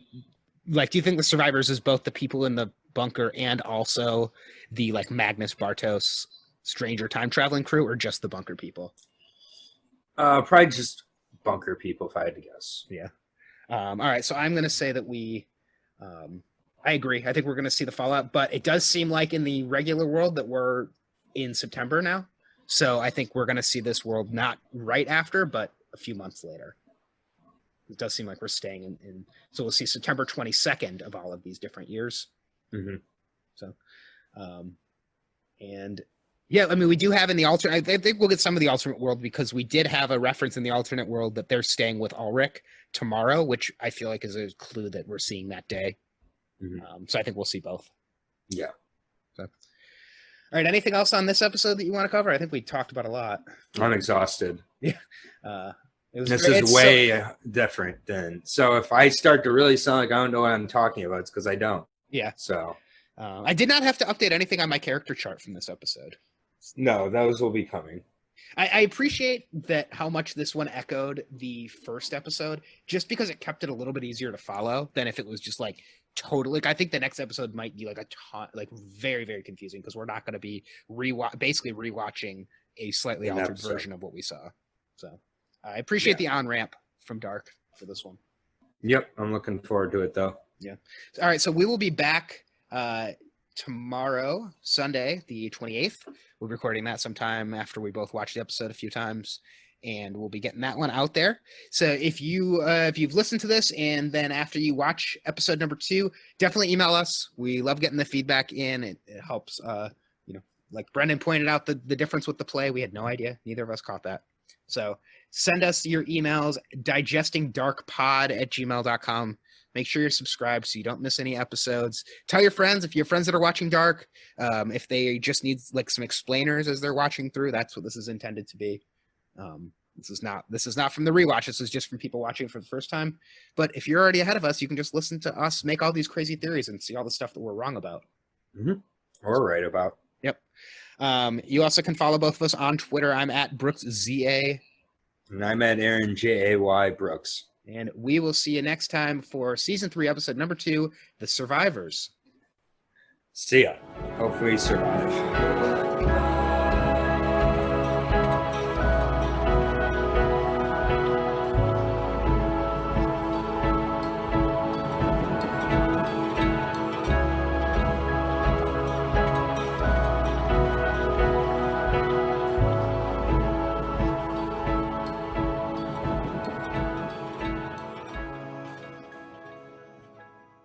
think the survivors is both the people in the bunker and also the Magnus Bartos stranger time traveling crew, or just the bunker people? Probably just bunker people, if I had to guess. Yeah. All right. So I'm going to say that I agree. I think we're going to see the fallout, but it does seem like in the regular world that we're in September now. So I think we're going to see this world not right after, but a few months later. It does seem like we're staying in so we'll see September 22nd of all of these different years. Mm-hmm. So, we do have in the alternate, I think we'll get some of the alternate world because we did have a reference in the alternate world that they're staying with Ulrich tomorrow, which I feel like is a clue that we're seeing that day. Mm-hmm. So I think we'll see both. Yeah. So. All right. Anything else on this episode that you want to cover? I think we talked about a lot. I'm exhausted. Yeah. This is way different than. So if I start to really sound like I don't know what I'm talking about, it's because I don't. Yeah. So I did not have to update anything on my character chart from this episode. No, those will be coming. I appreciate that how much this one echoed the first episode, just because it kept it a little bit easier to follow than if it was just totally. Like, I think the next episode might be like a ton, like very, very confusing because we're not going to be basically rewatching a slightly An altered episode. version of what we saw. So I appreciate the on ramp from Dark for this one. Yep, I'm looking forward to it though. Yeah. All right, so we will be back tomorrow, Sunday, the 28th. We're recording that sometime after we both watched the episode a few times, and we'll be getting that one out there. So if you've listened to this and then after you watch episode number 2, definitely email us. We love getting the feedback in. It helps. Like Brendan pointed out, the difference with the play, we had no idea. Neither of us caught that. So send us your emails, digestingdarkpod@gmail.com. Make sure you're subscribed so you don't miss any episodes. Tell your friends, if you have friends that are watching Dark, if they just need like some explainers as they're watching through, that's what this is intended to be. This is not from the rewatch. This is just from people watching for the first time. But if you're already ahead of us, you can just listen to us make all these crazy theories and see all the stuff that we're wrong about. Mm-hmm. Or right about. Yep. You also can follow both of us on Twitter. I'm at BrooksZA. And I'm at Aaron Jay Brooks. And we will see you next time for season 3, episode number 2, The Survivors. See ya. Hopefully you survive.